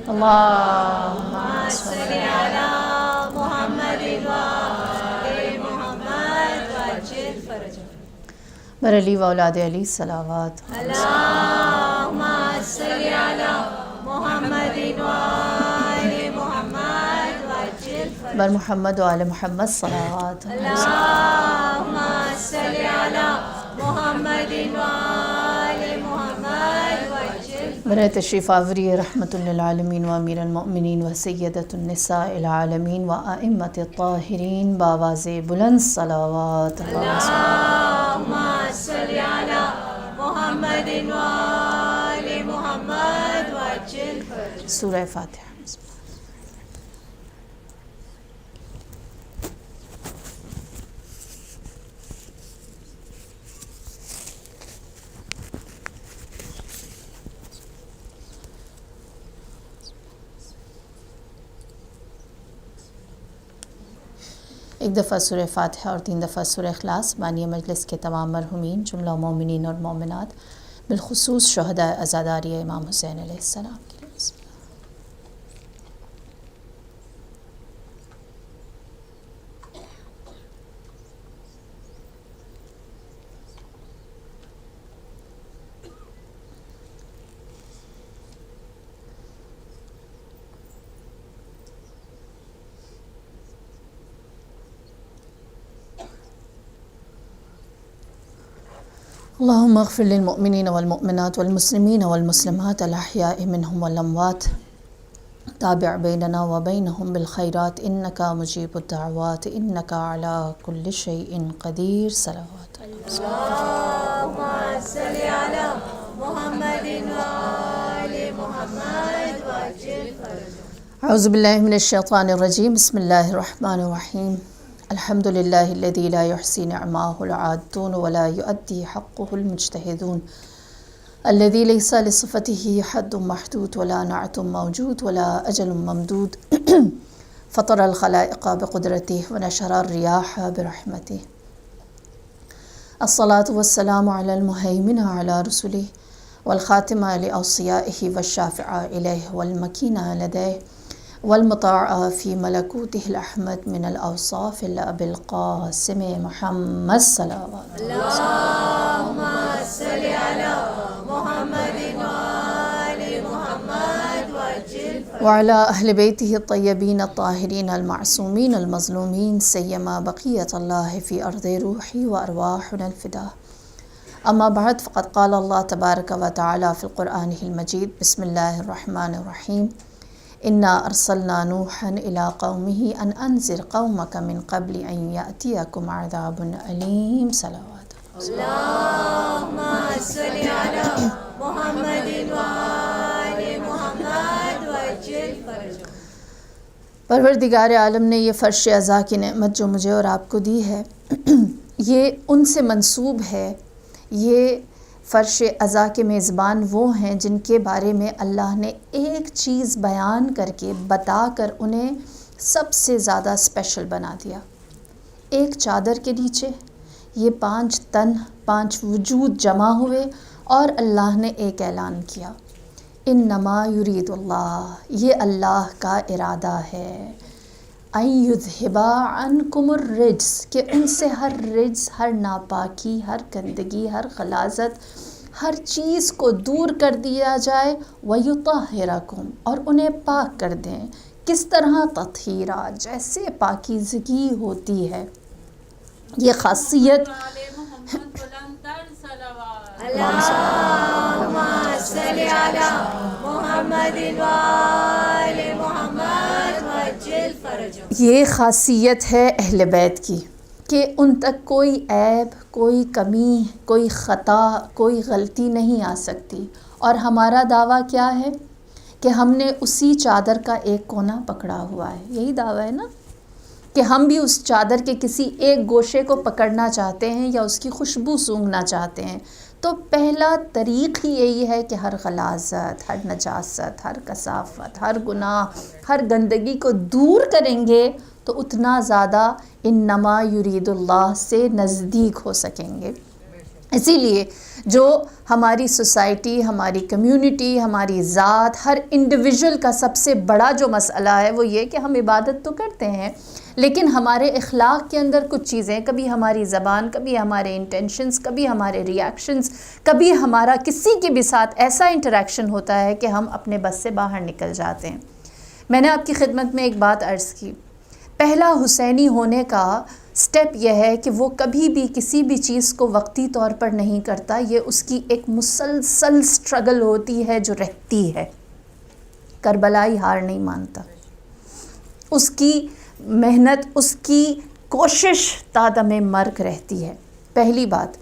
اللهم صل على محمد وآل محمد وعجل فرجهم بر علی و اولاد علی صلوات اللهم صل على محمد وآل محمد وعجل فرجهم بر محمد و آل محمد صلوات اللهم صل على محمد وآل محمد وعجل بر تشریف آوری رحمت للعالمین و امیر المؤمنین و سیدۃ النساء العالمین و ائمۃ الطاہرین بآواز بلند صلوات اللہم صل علی محمد وآل محمد وعجل فرجهم سورہ فاتحہ۔ ایک دفعہ سورہ فاتحہ اور 3 دفعہ سورہ اخلاص بانی مجلس کے تمام مرحومین جملہ مومنین اور مومنات بالخصوص شہداء عزاداریہ امام حسین علیہ السلام کے لیے۔ اللهم اغفر للمؤمنين والمؤمنات والمسلمين والمسلمات الأحياء منهم والأموات تابع بيننا وبينهم بالخيرات إنك مجيب الدعوات إنك على كل شيء قدير صلوات اللهم صل على محمد وآل محمد وعجل فرجهم أعوذ بالله من الشيطان الرجيم بسم الله الرحمن الرحيم الحمد لله الذي لا يحصي نعماه العادون ولا يؤدي حقه المجتهدون الذي ليس لصفته حد محدود ولا نعت موجود ولا أجل ممدود فطر الخلائق بقدرته ونشر الرياح برحمته الصلاة والسلام على المهيمن على رسله والخاتم لأوصيائه والشافع إليه والمكين لديه والمطاع في ملكوته الأحمد من الأوصاف الأب القاسم محمد صلوات اللهم صل على محمد وآل محمد وعلى أهل بيته الطيبين الطاهرين المعصومين المظلومين سيما بقية الله في أرض روحي وأرواحنا الفداء أما بعد فقد قال الله تبارك وتعالى في القرآن المجيد بسم الله الرحمن الرحيم إنا أرسلنا نوحا إلى قومه أن أنذر قومك من قبل أن يأتيكم عذاب أليم صلوات اللهم صل على محمد وآل محمد وعجل فرجهم پروردگار عالم نے یہ فرش عزا کی نعمت جو مجھے اور آپ کو دی ہے یہ ان سے منسوب ہے۔ یہ فرش عزا کے میزبان وہ ہیں جن کے بارے میں اللہ نے ایک چیز بیان کر کے بتا کر انہیں سب سے زیادہ اسپیشل بنا دیا۔ ایک چادر کے نیچے یہ 5 تن 5 وجود جمع ہوئے اور اللہ نے ایک اعلان کیا، انما یرید اللہ، یہ اللہ کا ارادہ ہے، ان یذھب عنکم الرجس، کہ ان سے ہر رجس، ہر ناپاکی، ہر گندگی، ہر غلاظت، ہر چیز کو دور کر دیا جائے، ویطہرکم، اور انہیں پاک کر دیں۔ کس طرح؟ تطہیرا، جیسے پاکیزگی ہوتی ہے۔ یہ خاصیت اللہم صل علی محمد وآل محمد وعجل فرجهم، یہ خاصیت ہے اہل بیت کی کہ ان تک کوئی عیب، کوئی کمی، کوئی خطا، کوئی غلطی نہیں آ سکتی۔ اور ہمارا دعویٰ کیا ہے کہ ہم نے اسی چادر کا ایک کونا پکڑا ہوا ہے۔ یہی دعویٰ ہے نا کہ ہم بھی اس چادر کے کسی ایک گوشے کو پکڑنا چاہتے ہیں یا اس کی خوشبو سونگھنا چاہتے ہیں، تو پہلا طریق ہی یہی ہے کہ ہر غلاظت، ہر نجاست، ہر کثافت، ہر گناہ، ہر گندگی کو دور کریں گے تو اتنا زیادہ انما یرید اللہ سے نزدیک ہو سکیں گے۔ اسی لیے جو ہماری سوسائٹی، ہماری کمیونٹی، ہماری ذات، ہر انڈیویژل کا سب سے بڑا جو مسئلہ ہے وہ یہ کہ ہم عبادت تو کرتے ہیں لیکن ہمارے اخلاق کے اندر کچھ چیزیں، کبھی ہماری زبان، کبھی ہمارے انٹینشنز، کبھی ہمارے ریاکشنز، کبھی ہمارا کسی کے بھی ساتھ ایسا انٹریکشن ہوتا ہے کہ ہم اپنے بس سے باہر نکل جاتے ہیں۔ میں نے آپ کی خدمت میں ایک بات عرض کی، پہلا حسینی ہونے کا سٹیپ یہ ہے کہ وہ کبھی بھی کسی بھی چیز کو وقتی طور پر نہیں کرتا، یہ اس کی ایک مسلسل سٹرگل ہوتی ہے جو رہتی ہے۔ کربلائی ہار نہیں مانتا، اس کی محنت، اس کی کوشش تا دم مرگ رہتی ہے، پہلی بات۔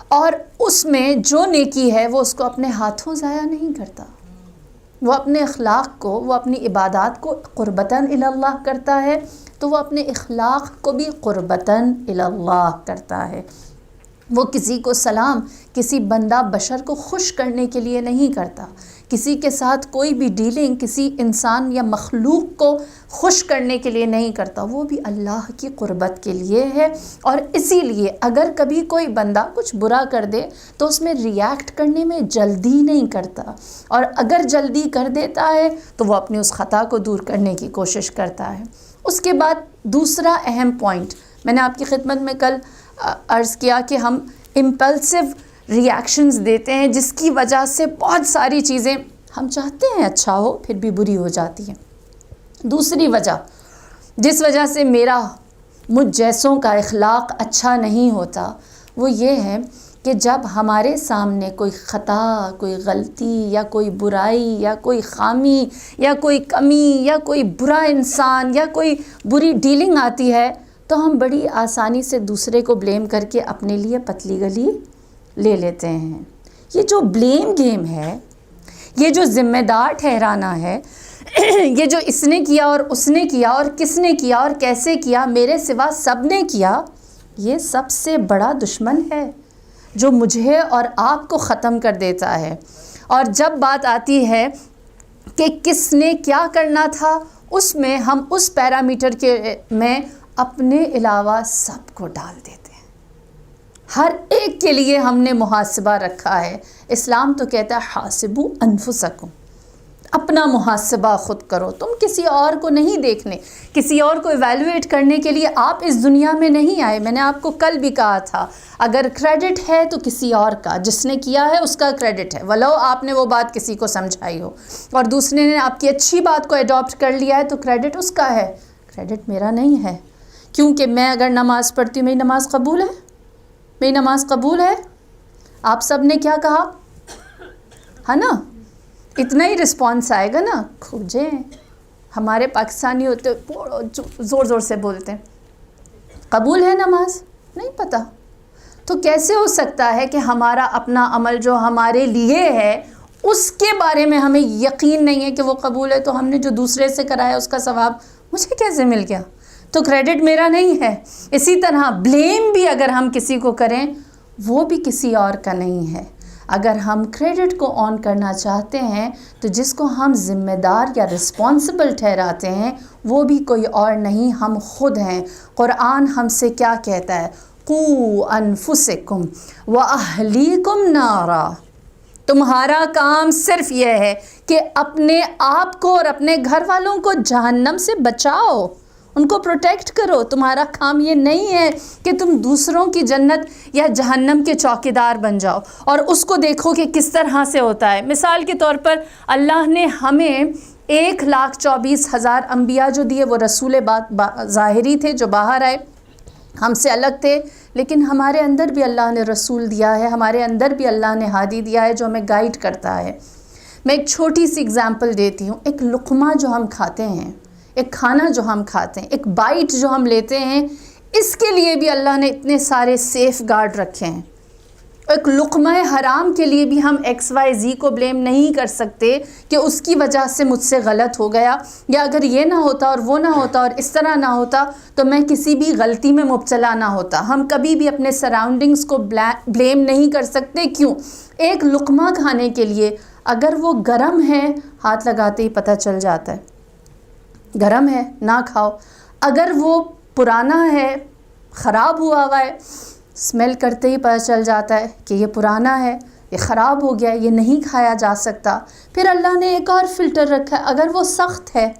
اور اس میں جو نیکی ہے وہ اس کو اپنے ہاتھوں ضائع نہیں کرتا، وہ اپنے اخلاق کو، وہ اپنی عبادات کو قربتاً اللہ کرتا ہے تو وہ اپنے اخلاق کو بھی قربتاً اللہ کرتا ہے۔ وہ کسی کو سلام، کسی بندہ بشر کو خوش کرنے کے لیے نہیں کرتا، کسی کے ساتھ کوئی بھی ڈیلنگ کسی انسان یا مخلوق کو خوش کرنے کے لیے نہیں کرتا، وہ بھی اللہ کی قربت کے لیے ہے۔ اور اسی لیے اگر کبھی کوئی بندہ کچھ برا کر دے تو اس میں ریاکٹ کرنے میں جلدی نہیں کرتا، اور اگر جلدی کر دیتا ہے تو وہ اپنی اس خطا کو دور کرنے کی کوشش کرتا ہے۔ اس کے بعد دوسرا اہم پوائنٹ میں نے آپ کی خدمت میں کل عرض کیا کہ ہم امپلسو ریاکشنز دیتے ہیں جس کی وجہ سے بہت ساری چیزیں ہم چاہتے ہیں اچھا ہو پھر بھی بری ہو جاتی ہیں۔ دوسری وجہ جس وجہ سے مجھ جیسوں کا اخلاق اچھا نہیں ہوتا وہ یہ ہے کہ جب ہمارے سامنے کوئی خطا، کوئی غلطی یا کوئی برائی یا کوئی خامی یا کوئی کمی یا کوئی برا انسان یا کوئی بری ڈیلنگ آتی ہے تو ہم بڑی آسانی سے دوسرے کو بلیم کر کے اپنے لیے پتلی گلی لے لیتے ہیں۔ یہ جو بلیم گیم ہے، یہ جو ذمہ دار ٹھہرانا ہے، یہ جو اس نے کیا اور اس نے کیا اور کس نے کیا اور کیسے کیا، میرے سوا سب نے کیا، یہ سب سے بڑا دشمن ہے جو مجھے اور آپ کو ختم کر دیتا ہے۔ اور جب بات آتی ہے کہ کس نے کیا کرنا تھا، اس میں ہم اس پیرامیٹر کے میں اپنے علاوہ سب کو ڈال دیتے ہیں، ہر ایک کے لیے ہم نے محاسبہ رکھا ہے۔ اسلام تو کہتا ہے حاسبو انفسکم، اپنا محاسبہ خود کرو، تم کسی اور کو نہیں دیکھنے، کسی اور کو ایویلویٹ کرنے کے لیے آپ اس دنیا میں نہیں آئے۔ میں نے آپ کو کل بھی کہا تھا اگر کریڈٹ ہے تو کسی اور کا، جس نے کیا ہے اس کا کریڈٹ ہے، ولو آپ نے وہ بات کسی کو سمجھائی ہو، اور دوسرے نے آپ کی اچھی بات کو اڈاپٹ کر لیا ہے تو کریڈٹ اس کا ہے، کریڈٹ میرا نہیں ہے۔ کیونکہ میں اگر نماز پڑھتی ہوں، میری نماز قبول ہے، میری نماز قبول ہے۔ آپ سب نے کیا کہا ہے نا، اتنا ہی رسپانس آئے گا نا، کھوجیں ہمارے پاکستانی ہوتے زور زور سے بولتے ہیں قبول ہے نماز، نہیں پتہ۔ تو کیسے ہو سکتا ہے کہ ہمارا اپنا عمل جو ہمارے لیے ہے اس کے بارے میں ہمیں یقین نہیں ہے کہ وہ قبول ہے، تو ہم نے جو دوسرے سے کرایا اس کا ثواب مجھے کیسے مل گیا؟ تو کریڈٹ میرا نہیں ہے۔ اسی طرح بلیم بھی اگر ہم کسی کو کریں وہ بھی کسی اور کا نہیں ہے۔ اگر ہم کریڈٹ کو آن کرنا چاہتے ہیں تو جس کو ہم ذمہ دار یا رسپانسبل ٹھہراتے ہیں وہ بھی کوئی اور نہیں، ہم خود ہیں۔ قرآن ہم سے کیا کہتا ہے؟ قُوا أَنفُسَكُمْ وَأَهْلِيكُمْ نَارًا، تمہارا کام صرف یہ ہے کہ اپنے آپ کو اور اپنے گھر والوں کو جہنم سے بچاؤ، ان کو پروٹیکٹ کرو۔ تمہارا کام یہ نہیں ہے کہ تم دوسروں کی جنت یا جہنم کے چوکیدار بن جاؤ اور اس کو دیکھو کہ کس طرح سے ہوتا ہے۔ مثال کے طور پر اللہ نے ہمیں 1,24,000 انبیاء جو دیے، وہ رسول ظاہری تھے جو باہر آئے، ہم سے الگ تھے، لیکن ہمارے اندر بھی اللہ نے رسول دیا ہے، ہمارے اندر بھی اللہ نے ہادی دیا ہے جو ہمیں گائیڈ کرتا ہے۔ میں ایک چھوٹی سی اگزامپل دیتی ہوں۔ ایک لقمہ جو ہم کھاتے ہیں، ایک کھانا جو ہم کھاتے ہیں، ایک بائٹ جو ہم لیتے ہیں، اس کے لیے بھی اللہ نے اتنے سارے سیف گارڈ رکھے ہیں۔ ایک لقمہ حرام کے لیے بھی ہم XYZ کو بلیم نہیں کر سکتے کہ اس کی وجہ سے مجھ سے غلط ہو گیا، یا اگر یہ نہ ہوتا اور وہ نہ ہوتا اور اس طرح نہ ہوتا تو میں کسی بھی غلطی میں مبتلا نہ ہوتا۔ ہم کبھی بھی اپنے سراؤنڈنگز کو بلیم نہیں کر سکتے۔ کیوں؟ ایک لقمہ کھانے کے لیے اگر وہ گرم ہے، ہاتھ لگاتے ہی پتہ چل جاتا ہے گرم ہے، نہ کھاؤ۔ اگر وہ پرانا ہے، خراب ہوا ہوا ہے، اسمیل کرتے ہی پتہ چل جاتا ہے کہ یہ پرانا ہے، یہ خراب ہو گیا، یہ نہیں کھایا جا سکتا. پھر اللہ نے ایک اور فلٹر رکھا ہے، اگر وہ سخت ہے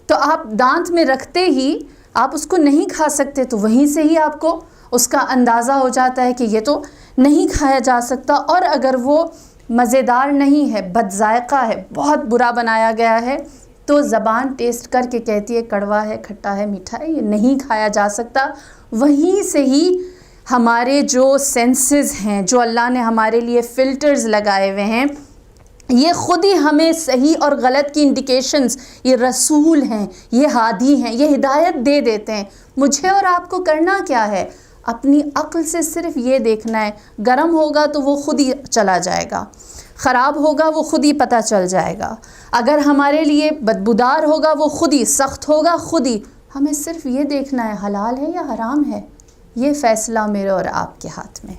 تو آپ دانت میں رکھتے ہی آپ اس کو نہیں کھا سکتے، تو وہیں سے ہی آپ کو اس کا اندازہ ہو جاتا ہے کہ یہ تو نہیں کھایا جا سکتا. اور اگر وہ مزیدار نہیں ہے، بد ذائقہ ہے، بہت برا بنایا گیا ہے، تو زبان ٹیسٹ کر کے کہتی ہے کڑوا ہے، کھٹا ہے، میٹھا ہے، یہ نہیں کھایا جا سکتا. وہیں سے ہی ہمارے جو سینسز ہیں، جو اللہ نے ہمارے لیے فلٹرز لگائے ہوئے ہیں، یہ خود ہی ہمیں صحیح اور غلط کی انڈیکیشنز، یہ رسول ہیں، یہ ہادی ہیں، یہ ہدایت دے دیتے ہیں. مجھے اور آپ کو کرنا کیا ہے؟ اپنی عقل سے صرف یہ دیکھنا ہے، گرم ہوگا تو وہ خود ہی چلا جائے گا، خراب ہوگا وہ خود ہی پتہ چل جائے گا، اگر ہمارے لیے بدبودار ہوگا وہ خود ہی، سخت ہوگا خود ہی. ہمیں صرف یہ دیکھنا ہے حلال ہے یا حرام ہے. یہ فیصلہ میرے اور آپ کے ہاتھ میں،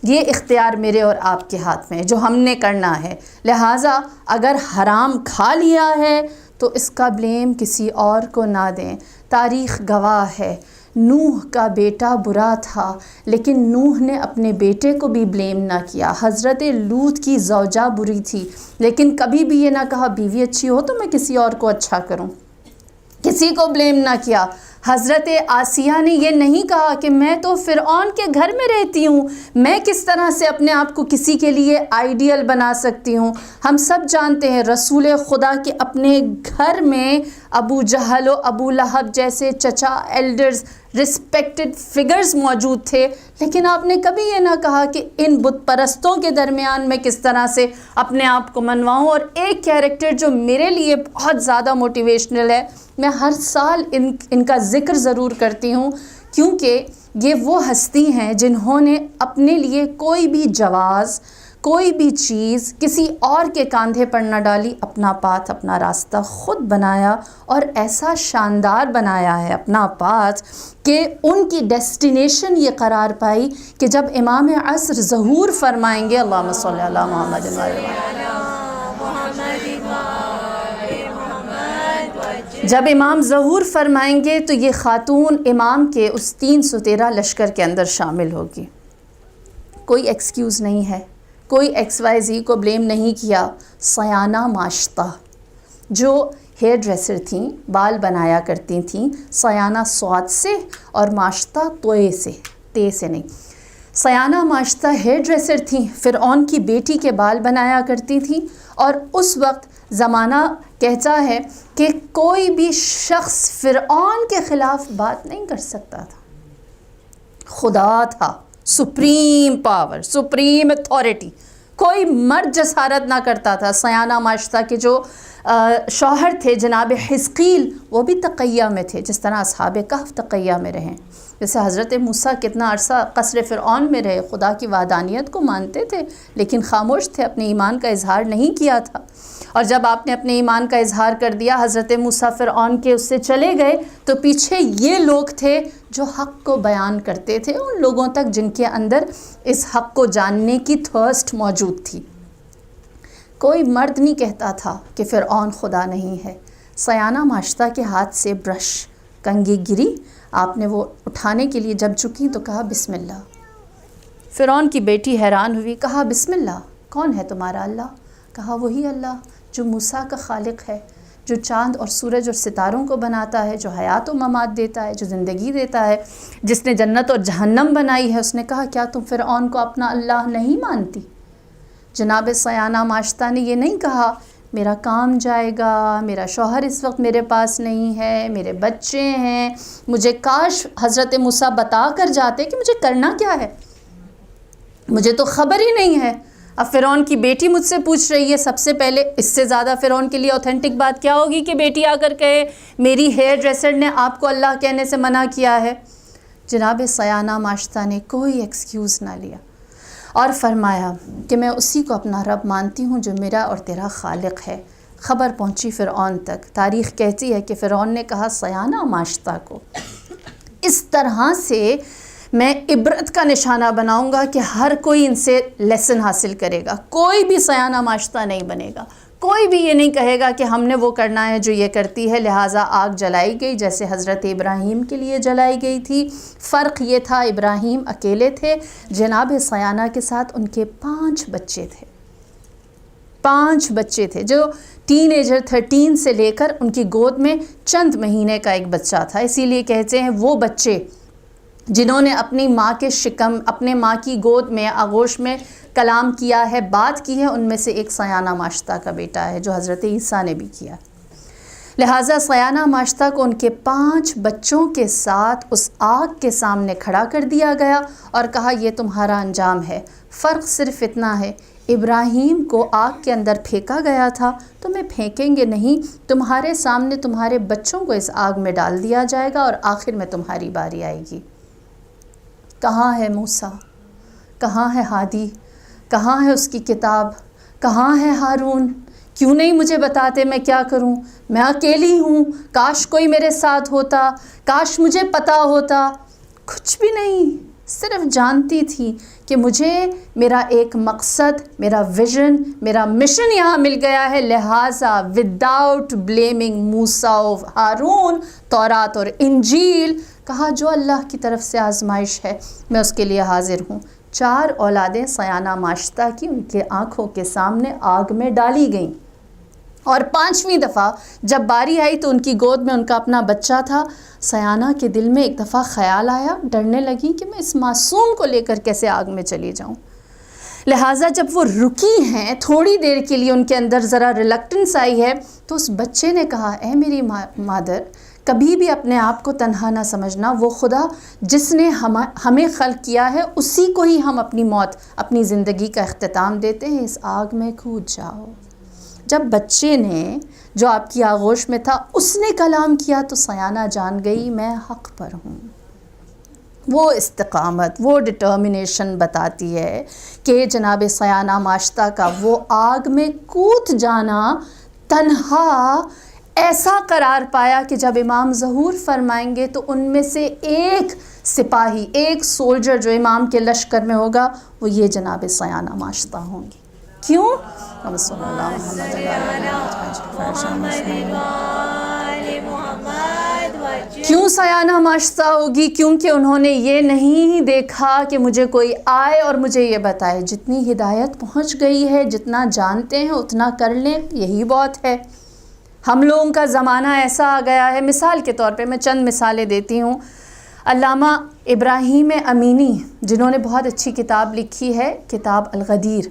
یہ اختیار میرے اور آپ کے ہاتھ میں ہے جو ہم نے کرنا ہے. لہٰذا اگر حرام کھا لیا ہے تو اس کا بلیم کسی اور کو نہ دیں. تاریخ گواہ ہے، نوح کا بیٹا برا تھا لیکن نوح نے اپنے بیٹے کو بھی بلیم نہ کیا. حضرت لوط کی زوجہ بری تھی لیکن کبھی بھی یہ نہ کہا بیوی اچھی ہو تو میں کسی اور کو اچھا کروں، کسی کو بلیم نہ کیا. حضرت آسیہ نے یہ نہیں کہا کہ میں تو فرعون کے گھر میں رہتی ہوں، میں کس طرح سے اپنے آپ کو کسی کے لیے آئیڈیل بنا سکتی ہوں. ہم سب جانتے ہیں رسول خدا کے اپنے گھر میں ابو جہل و ابو لہب جیسے چچا ایلڈرز، رسپیکٹڈ فگرز موجود تھے، لیکن آپ نے کبھی یہ نہ کہا کہ ان بت پرستوں کے درمیان میں کس طرح سے اپنے آپ کو منواؤں. اور ایک کیریکٹر جو میرے لیے بہت زیادہ موٹیویشنل ہے، میں ہر سال ان کا ذکر ضرور کرتی ہوں کیونکہ یہ وہ ہستی ہیں جنہوں نے اپنے لیے کوئی بھی جواز، کوئی بھی چیز کسی اور کے کاندھے پر نہ ڈالی، اپنا پاتھ، اپنا راستہ خود بنایا اور ایسا شاندار بنایا ہے اپنا پاتھ کہ ان کی ڈیسٹینیشن یہ قرار پائی کہ جب امام عصر ظہور فرمائیں گے، اللہم صلی علی محمد جب امام ظہور فرمائیں گے تو یہ خاتون امام کے اس 313 لشکر کے اندر شامل ہوگی. کوئی ایکسکیوز نہیں ہے، کوئی ایکس وائی زی کو بلیم نہیں کیا. سیانہ ماشطہ جو ہیئر ڈریسر تھیں، بال بنایا کرتی تھیں، سیانہ صاد سے اور ماشطہ توئے سے، تے سے نہیں. سیانہ ماشطہ ہیئر ڈریسر تھیں، فرعون کی بیٹی کے بال بنایا کرتی تھیں. اور اس وقت زمانہ کہتا ہے کہ کوئی بھی شخص فرعون کے خلاف بات نہیں کر سکتا تھا. خدا تھا، سپریم پاور، سپریم اتھارٹی، کوئی مرد جسارت نہ کرتا تھا. سیانہ ماشطہ کے جو شوہر تھے جناب حزقیل، وہ بھی تقیہ میں تھے، جس طرح اصحاب کہف تقیہ میں رہے. جیسے حضرت موسیٰ کتنا عرصہ قصر فرعون میں رہے، خدا کی وحدانیت کو مانتے تھے لیکن خاموش تھے، اپنے ایمان کا اظہار نہیں کیا تھا. اور جب آپ نے اپنے ایمان کا اظہار کر دیا، حضرت موسیٰ فرعون کے اس سے چلے گئے، تو پیچھے یہ لوگ تھے جو حق کو بیان کرتے تھے، ان لوگوں تک جن کے اندر اس حق کو جاننے کی تھرسٹ موجود تھی. کوئی مرد نہیں کہتا تھا کہ فرعون خدا نہیں ہے. سیانہ ماشطہ کے ہاتھ سے برش، کنگھی گری، آپ نے وہ اٹھانے کے لیے جب جھکی تو کہا بسم اللہ. فرعون کی بیٹی حیران ہوئی، کہا بسم اللہ، کون ہے تمہارا اللہ؟ کہا وہی اللہ جو موسیٰ کا خالق ہے، جو چاند اور سورج اور ستاروں کو بناتا ہے، جو حیات و ممات دیتا ہے، جو زندگی دیتا ہے، جس نے جنت اور جہنم بنائی ہے. اس نے کہا کیا تم فرعون کو اپنا اللہ نہیں مانتی؟ جناب سیانہ ماشطہ نے یہ نہیں کہا میرا کام جائے گا، میرا شوہر اس وقت میرے پاس نہیں ہے، میرے بچے ہیں، مجھے کاش حضرت موسیٰ بتا کر جاتے کہ مجھے کرنا کیا ہے، مجھے تو خبر ہی نہیں ہے. اب فرعون کی بیٹی مجھ سے پوچھ رہی ہے. سب سے پہلے اس سے زیادہ فرعون کے لیے اوتھینٹک بات کیا ہوگی کہ بیٹی آ کر کہے میری ہیئر ڈریسر نے آپ کو اللہ کہنے سے منع کیا ہے. جناب سیانہ ماشطہ نے کوئی ایکسکیوز نہ لیا اور فرمایا کہ میں اسی کو اپنا رب مانتی ہوں جو میرا اور تیرا خالق ہے. خبر پہنچی فرعون تک. تاریخ کہتی ہے کہ فرعون نے کہا سیانہ ماشطہ کو اس طرح سے میں عبرت کا نشانہ بناؤں گا کہ ہر کوئی ان سے لیسن حاصل کرے گا. کوئی بھی سیانہ ماشطہ نہیں بنے گا، کوئی بھی یہ نہیں کہے گا کہ ہم نے وہ کرنا ہے جو یہ کرتی ہے، لہٰذا آگ جلائی گئی جیسے حضرت ابراہیم کے لیے جلائی گئی تھی۔ فرق یہ تھا ابراہیم اکیلے تھے، جناب سیانہ کے ساتھ ان کے 5 بچے تھے، 5 بچے تھے جو ٹین ایجر 13 سے لے کر ان کی گود میں چند مہینے کا ایک بچہ تھا۔ اسی لیے کہتے ہیں وہ بچے جنہوں نے اپنی ماں کے شکم، اپنے ماں کی گود میں، آغوش میں کلام کیا ہے، بات کی ہے، ان میں سے ایک سیانہ ماشطہ کا بیٹا ہے جو حضرت عیسیٰ نے بھی کیا۔ لہٰذا سیانہ ماشطہ کو ان کے 5 بچوں کے ساتھ اس آگ کے سامنے کھڑا کر دیا گیا اور کہا یہ تمہارا انجام ہے۔ فرق صرف اتنا ہے، ابراہیم کو آگ کے اندر پھینکا گیا تھا، تمہیں پھینکیں گے نہیں، تمہارے سامنے تمہارے بچوں کو اس آگ میں ڈال دیا جائے گا اور آخر میں تمہاری باری آئے گی۔ کہاں ہے موسیٰ؟ کہاں ہے ہادی؟ کہاں ہے اس کی کتاب؟ کہاں ہے ہارون؟ کیوں نہیں مجھے بتاتے میں کیا کروں؟ میں اکیلی ہوں، کاش کوئی میرے ساتھ ہوتا، کاش مجھے پتا ہوتا۔ کچھ بھی نہیں، صرف جانتی تھی کہ مجھے میرا ایک مقصد، میرا ویژن، میرا مشن یہاں مل گیا ہے، لہٰذا وداؤٹ بلیمنگ موسیٰ و ہارون، تورات اور انجیل، کہا جو اللہ کی طرف سے آزمائش ہے میں اس کے لیے حاضر ہوں۔ 4 اولادیں سیانہ ماشطہ کی ان کے آنکھوں کے سامنے آگ میں ڈالی گئیں، اور 5ویں دفعہ جب باری آئی تو ان کی گود میں ان کا اپنا بچہ تھا۔ سیانہ کے دل میں ایک دفعہ خیال آیا، ڈرنے لگی کہ میں اس معصوم کو لے کر کیسے آگ میں چلی جاؤں۔ لہٰذا جب وہ رکی ہیں تھوڑی دیر کے لیے، ان کے اندر ذرا ریلکٹنس آئی ہے، تو اس بچے نے کہا اے میری مادر، کبھی بھی اپنے آپ کو تنہا نہ سمجھنا، وہ خدا جس نے ہمیں خلق کیا ہے اسی کو ہی ہم اپنی موت، اپنی زندگی کا اختتام دیتے ہیں، اس آگ میں کود جاؤ۔ جب بچے نے جو آپ کی آغوش میں تھا اس نے کلام کیا تو سیانہ جان گئی میں حق پر ہوں۔ وہ استقامت، وہ ڈٹرمنیشن بتاتی ہے کہ جناب سیانہ ماشطہ کا وہ آگ میں کود جانا تنہا ایسا قرار پایا کہ جب امام ظہور فرمائیں گے تو ان میں سے ایک سپاہی، ایک سولجر جو امام کے لشکر میں ہوگا وہ یہ جناب سیانہ ماشطہ ہوں گی۔ کیوں؟ صلی اللہ کیوں سیانہ ماشطہ ہوگی؟ کیونکہ انہوں نے یہ نہیں دیکھا کہ مجھے کوئی آئے اور مجھے یہ بتائے، جتنی ہدایت پہنچ گئی ہے، جتنا جانتے ہیں اتنا کر لیں، یہی بہت ہے۔ ہم لوگوں کا زمانہ ایسا آ گیا ہے، مثال کے طور پہ میں چند مثالیں دیتی ہوں۔ علامہ ابراہیم امینی جنہوں نے بہت اچھی کتاب لکھی ہے، کتاب الغدیر،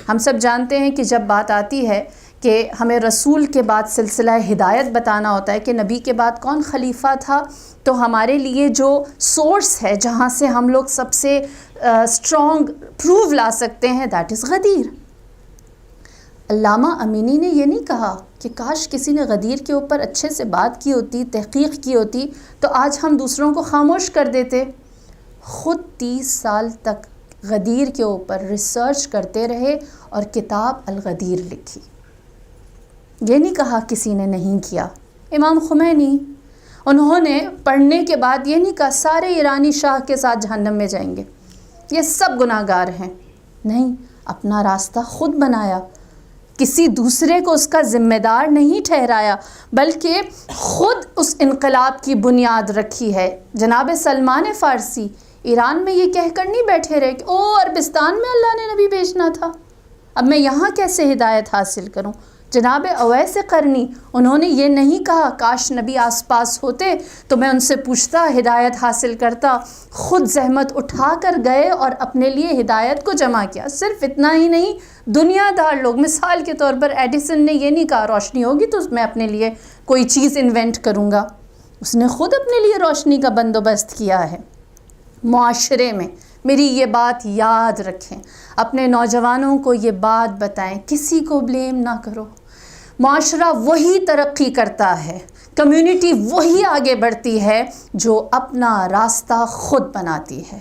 ہم سب جانتے ہیں کہ جب بات آتی ہے کہ ہمیں رسول کے بعد سلسلہ ہدایت بتانا ہوتا ہے کہ نبی کے بعد کون خلیفہ تھا، تو ہمارے لیے جو سورس ہے جہاں سے ہم لوگ سب سے اسٹرانگ پروف لا سکتے ہیں، دیٹ از غدیر۔ علامہ امینی نے یہ نہیں کہا کہ کاش کسی نے غدیر کے اوپر اچھے سے بات کی ہوتی، تحقیق کی ہوتی تو آج ہم دوسروں کو خاموش کر دیتے۔ خود 30 سال تک غدیر کے اوپر ریسرچ کرتے رہے اور کتاب الغدیر لکھی۔ یہ نہیں کہا کسی نے نہیں کیا۔ امام خمینی انہوں نے پڑھنے کے بعد یہ نہیں کہا سارے ایرانی شاہ کے ساتھ جہنم میں جائیں گے، یہ سب گناہ گار ہیں، نہیں، اپنا راستہ خود بنایا، کسی دوسرے کو اس کا ذمہ دار نہیں ٹھہرایا، بلکہ خود اس انقلاب کی بنیاد رکھی ہے۔ جناب سلمان فارسی ایران میں یہ کہہ کر نہیں بیٹھے رہے کہ او عربستان میں اللہ نے نبی بھیجنا تھا، اب میں یہاں کیسے ہدایت حاصل کروں۔ جناب اویس قرنی انہوں نے یہ نہیں کہا کاش نبی آس پاس ہوتے تو میں ان سے پوچھتا، ہدایت حاصل کرتا، خود زحمت اٹھا کر گئے اور اپنے لیے ہدایت کو جمع کیا۔ صرف اتنا ہی نہیں، دنیا دار لوگ، مثال کے طور پر ایڈیسن نے یہ نہیں کہا روشنی ہوگی تو میں اپنے لیے کوئی چیز انوینٹ کروں گا، اس نے خود اپنے لیے روشنی کا بندوبست کیا ہے۔ معاشرے میں میری یہ بات یاد رکھیں، اپنے نوجوانوں کو یہ بات بتائیں، کسی کو بلیم نہ کرو۔ معاشرہ وہی ترقی کرتا ہے، کمیونٹی وہی آگے بڑھتی ہے جو اپنا راستہ خود بناتی ہے،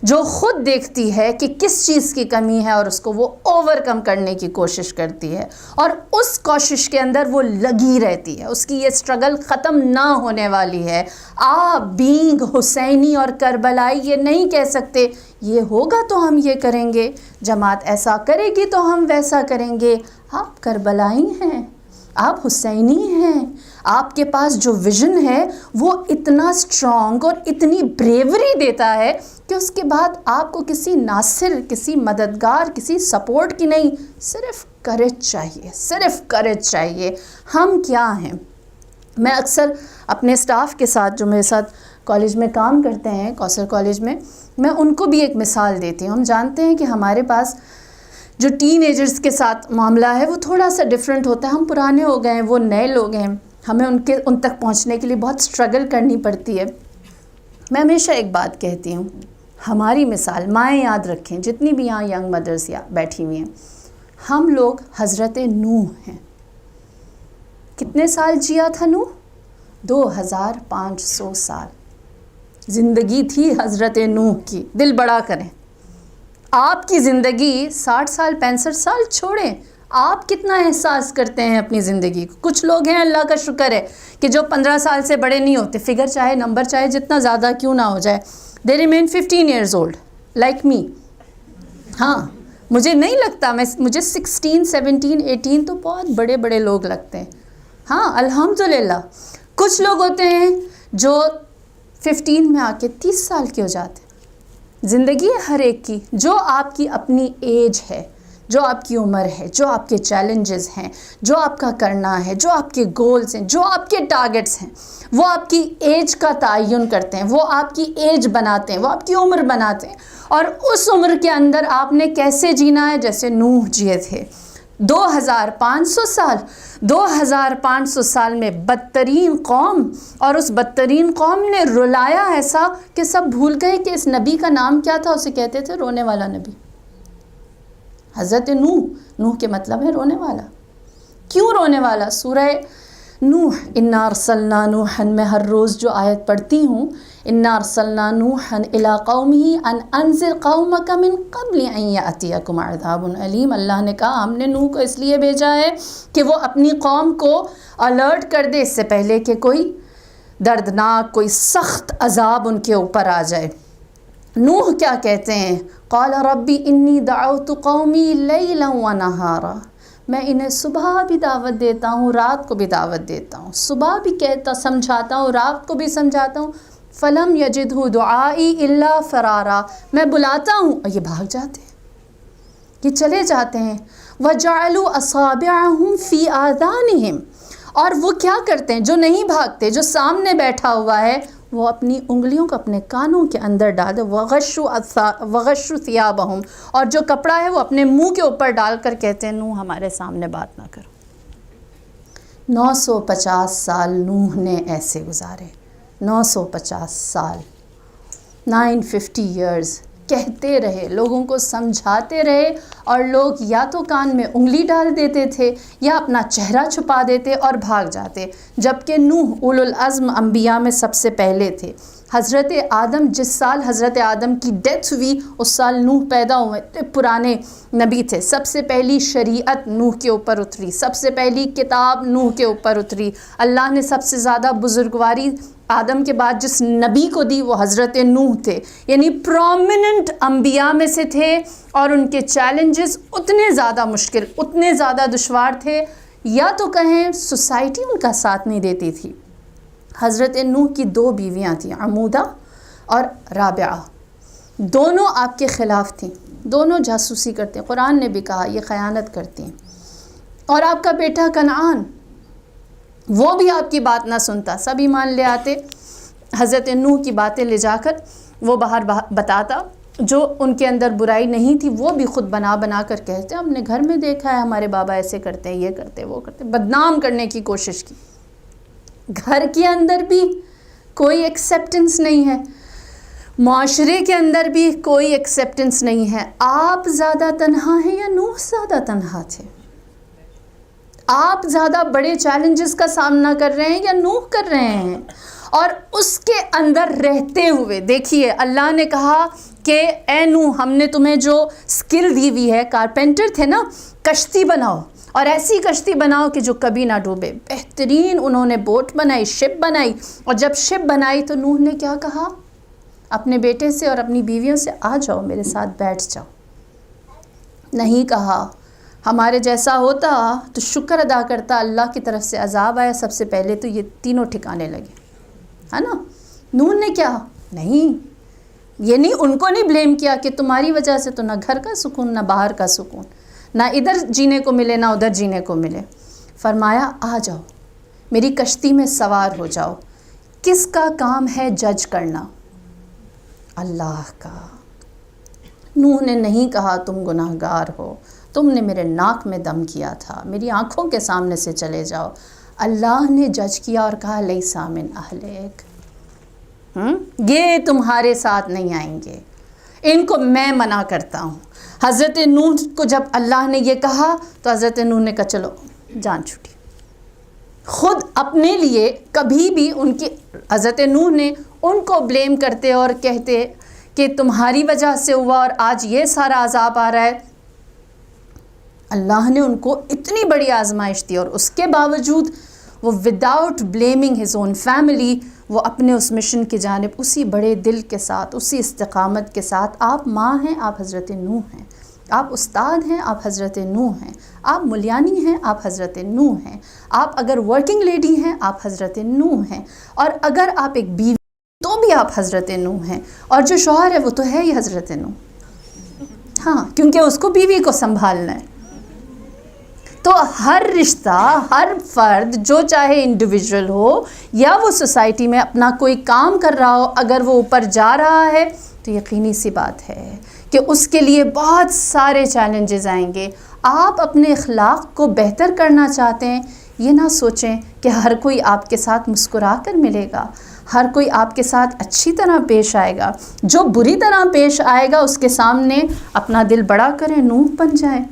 جو خود دیکھتی ہے کہ کس چیز کی کمی ہے اور اس کو وہ اوور کم کرنے کی کوشش کرتی ہے اور اس کوشش کے اندر وہ لگی رہتی ہے، اس کی یہ سٹرگل ختم نہ ہونے والی ہے۔ آپ بینگ حسینی اور کربلائی یہ نہیں کہہ سکتے یہ ہوگا تو ہم یہ کریں گے، جماعت ایسا کرے گی تو ہم ویسا کریں گے۔ آپ کربلائی ہیں، آپ حسینی ہیں، آپ کے پاس جو ویژن ہے وہ اتنا اسٹرانگ اور اتنی بریوری دیتا ہے کہ اس کے بعد آپ کو کسی ناصر، کسی مددگار، کسی سپورٹ کی نہیں، صرف کریج چاہیے، صرف کریج چاہیے۔ ہم کیا ہیں؟ میں اکثر اپنے سٹاف کے ساتھ جو میرے ساتھ کالج میں کام کرتے ہیں، کوثر کالج میں ان کو بھی ایک مثال دیتی ہوں۔ ہم جانتے ہیں کہ ہمارے پاس جو ٹین ایجرز کے ساتھ معاملہ ہے وہ تھوڑا سا ڈیفرنٹ ہوتا ہے۔ ہم پرانے ہو گئے ہیں، وہ نئے لوگ ہیں، ہمیں ان تک پہنچنے کے لیے بہت سٹرگل کرنی پڑتی ہے۔ میں ہمیشہ ایک بات کہتی ہوں، ہماری مثال مائیں یاد رکھیں، جتنی بھی یہاں ینگ مدرس بیٹھی ہوئی ہیں، ہم لوگ حضرت نوح ہیں۔ کتنے سال جیا تھا نوح؟ 2500 سال زندگی تھی حضرت نوح کی۔ دل بڑا کریں، آپ کی زندگی 60 سال 65 سال چھوڑیں، آپ کتنا احساس کرتے ہیں اپنی زندگی کو؟ کچھ لوگ ہیں، اللہ کا شکر ہے کہ جو 15 سال سے بڑے نہیں ہوتے، فگر چاہے نمبر چاہے جتنا زیادہ کیوں نہ ہو جائے، they remain 15 years old like me۔ ہاں، مجھے نہیں لگتا، مجھے 16 17 18 تو بہت بڑے بڑے لوگ لگتے ہیں۔ ہاں الحمدللہ، کچھ لوگ ہوتے ہیں جو 15 میں آ کے 30 سال کے ہو جاتے ہیں۔ زندگی ہے ہر ایک کی، جو آپ کی اپنی ایج ہے، جو آپ کی عمر ہے، جو آپ کے چیلنجز ہیں، جو آپ کا کرنا ہے، جو آپ کے گولز ہیں، جو آپ کے ٹارگٹس ہیں، وہ آپ کی ایج کا تعین کرتے ہیں، وہ آپ کی ایج بناتے ہیں، وہ آپ کی عمر بناتے ہیں۔ اور اس عمر کے اندر آپ نے کیسے جینا ہے؟ جیسے نوح جیے تھے 2500 سال۔ 2500 سال میں بدترین قوم، اور اس بدترین قوم نے رلایا ایسا کہ سب بھول گئے کہ اس نبی کا نام کیا تھا۔ اسے کہتے تھے رونے والا نبی۔ حضرت نوح کے مطلب ہے رونے والا۔ کیوں رونے والا؟ سورہ نوح، انا ارسلنا نوحا، میں ہر روز جو آیت پڑھتی ہوں، انا ارسلنا نوحا الی قومہ ان انذر قومک من قبل ان یأتیکم عذاب علیم۔ اللہ نے کہا ہم نے نوح کو اس لیے بھیجا ہے کہ وہ اپنی قوم کو الرٹ کر دے اس سے پہلے کہ کوئی دردناک، کوئی سخت عذاب ان کے اوپر آ جائے۔ نوح کیا کہتے ہیں؟ قال ربی انی دعوت قومی لیلا ونہارا، میں انہیں صبح بھی دعوت دیتا ہوں، رات کو بھی دعوت دیتا ہوں، صبح بھی کہتا سمجھاتا ہوں، رات کو بھی سمجھاتا ہوں، فلم یجدہ دعائی الا فرارا، میں بلاتا ہوں اور یہ بھاگ جاتے ہیں، یہ چلے جاتے ہیں۔ وجعلوا اصابعہم فی آذانہم، اور وہ کیا کرتے ہیں؟ جو نہیں بھاگتے، جو سامنے بیٹھا ہوا ہے، وہ اپنی انگلیوں کو اپنے کانوں کے اندر ڈال دے، وغشوا ثیابہم، اور جو کپڑا ہے وہ اپنے منہ کے اوپر ڈال کر کہتے ہیں نوح ہمارے سامنے بات نہ کرو۔ 950 سال نوح نے ایسے گزارے، 950 سال، 950 ایئرز کہتے رہے، لوگوں کو سمجھاتے رہے، اور لوگ یا تو کان میں انگلی ڈال دیتے تھے یا اپنا چہرہ چھپا دیتے اور بھاگ جاتے۔ جبکہ نوح اولو العزم انبیاء میں سب سے پہلے تھے۔ حضرت آدم، جس سال حضرت آدم کی ڈیتھ ہوئی اس سال نوح پیدا ہوئے، پرانے نبی تھے۔ سب سے پہلی شریعت نوح کے اوپر اتری، سب سے پہلی کتاب نوح کے اوپر اتری۔ اللہ نے سب سے زیادہ بزرگواری آدم کے بعد جس نبی کو دی وہ حضرت نوح تھے، یعنی پرومیننٹ انبیاء میں سے تھے، اور ان کے چیلنجز اتنے زیادہ مشکل، اتنے زیادہ دشوار تھے، یا تو کہیں سوسائٹی ان کا ساتھ نہیں دیتی تھی۔ حضرت نوح کی 2 بیویاں تھیں، عمودہ اور رابعہ، دونوں آپ کے خلاف تھیں، دونوں جاسوسی کرتے ہیں، قرآن نے بھی کہا یہ خیانت کرتی ہیں۔ اور آپ کا بیٹا کنعان، وہ بھی آپ کی بات نہ سنتا، سب ایمان لے آتے، حضرت نوح کی باتیں لے جا کر وہ باہر بتاتا، جو ان کے اندر برائی نہیں تھی وہ بھی خود بنا بنا کر کہتے ہم نے گھر میں دیکھا ہے ہمارے بابا ایسے کرتے ہیں، یہ کرتے وہ کرتے، بدنام کرنے کی کوشش کی۔ گھر کے اندر بھی کوئی ایکسیپٹنس نہیں ہے، معاشرے کے اندر بھی کوئی ایکسیپٹنس نہیں ہے۔ آپ زیادہ تنہا ہیں یا نوح زیادہ تنہا تھے؟ آپ زیادہ بڑے چیلنجز کا سامنا کر رہے ہیں یا نوح کر رہے ہیں؟ اور اس کے اندر رہتے ہوئے دیکھیے اللہ نے کہا کہ اے نوح ہم نے تمہیں جو سکل دی ہوئی ہے، کارپینٹر تھے نا، کشتی بناؤ، اور ایسی کشتی بناؤ کہ جو کبھی نہ ڈوبے۔ بہترین انہوں نے بوٹ بنائی، شپ بنائی، اور جب شپ بنائی تو نوح نے کیا کہا اپنے بیٹے سے اور اپنی بیویوں سے؟ آ جاؤ میرے ساتھ بیٹھ جاؤ۔ نہیں کہا ہمارے جیسا ہوتا تو شکر ادا کرتا، اللہ کی طرف سے عذاب آیا سب سے پہلے تو یہ تینوں ٹھکانے لگے، ہے نا. نوح نے کیا نہیں، یہ نہیں، ان کو نہیں بلیم کیا کہ تمہاری وجہ سے تو نہ گھر کا سکون نہ باہر کا سکون، نہ ادھر جینے کو ملے نہ ادھر جینے کو ملے. فرمایا آ جاؤ میری کشتی میں سوار ہو جاؤ. کس کا کام ہے جج کرنا؟ اللہ کا. نوح نے نہیں کہا تم گناہ گار ہو، تم نے میرے ناک میں دم کیا تھا، میری آنکھوں کے سامنے سے چلے جاؤ. اللہ نے جج کیا اور کہا لیسا من اہلک، یہ تمہارے ساتھ نہیں آئیں گے، ان کو میں منع کرتا ہوں. حضرت نوح کو جب اللہ نے یہ کہا تو حضرت نوح نے کہا چلو جان چھوٹی. خود اپنے لیے کبھی بھی ان کی، حضرت نوح نے ان کو بلیم کرتے اور کہتے کہ تمہاری وجہ سے ہوا اور آج یہ سارا عذاب آ رہا ہے. اللہ نے ان کو اتنی بڑی آزمائش دی اور اس کے باوجود وہ without blaming his own family وہ اپنے اس مشن کی جانب اسی بڑے دل کے ساتھ، اسی استقامت کے ساتھ. آپ ماں ہیں، آپ حضرت نوح ہیں. آپ استاد ہیں، آپ حضرت نوح ہیں. آپ ملیانی ہیں، آپ حضرت نوح ہیں. آپ اگر ورکنگ لیڈی ہیں، آپ حضرت نوح ہیں. اور اگر آپ ایک بیوی تو بھی آپ حضرت نوح ہیں. اور جو شوہر ہے وہ تو ہے ہی حضرت نوح. ہاں، کیونکہ اس کو بیوی کو سنبھالنا ہے. تو ہر رشتہ، ہر فرد جو چاہے انڈیویجول ہو یا وہ سوسائٹی میں اپنا کوئی کام کر رہا ہو، اگر وہ اوپر جا رہا ہے تو یقینی سی بات ہے کہ اس کے لیے بہت سارے چیلنجز آئیں گے. آپ اپنے اخلاق کو بہتر کرنا چاہتے ہیں، یہ نہ سوچیں کہ ہر کوئی آپ کے ساتھ مسکرا کر ملے گا، ہر کوئی آپ کے ساتھ اچھی طرح پیش آئے گا. جو بری طرح پیش آئے گا اس کے سامنے اپنا دل بڑا کریں، نوح بن جائیں.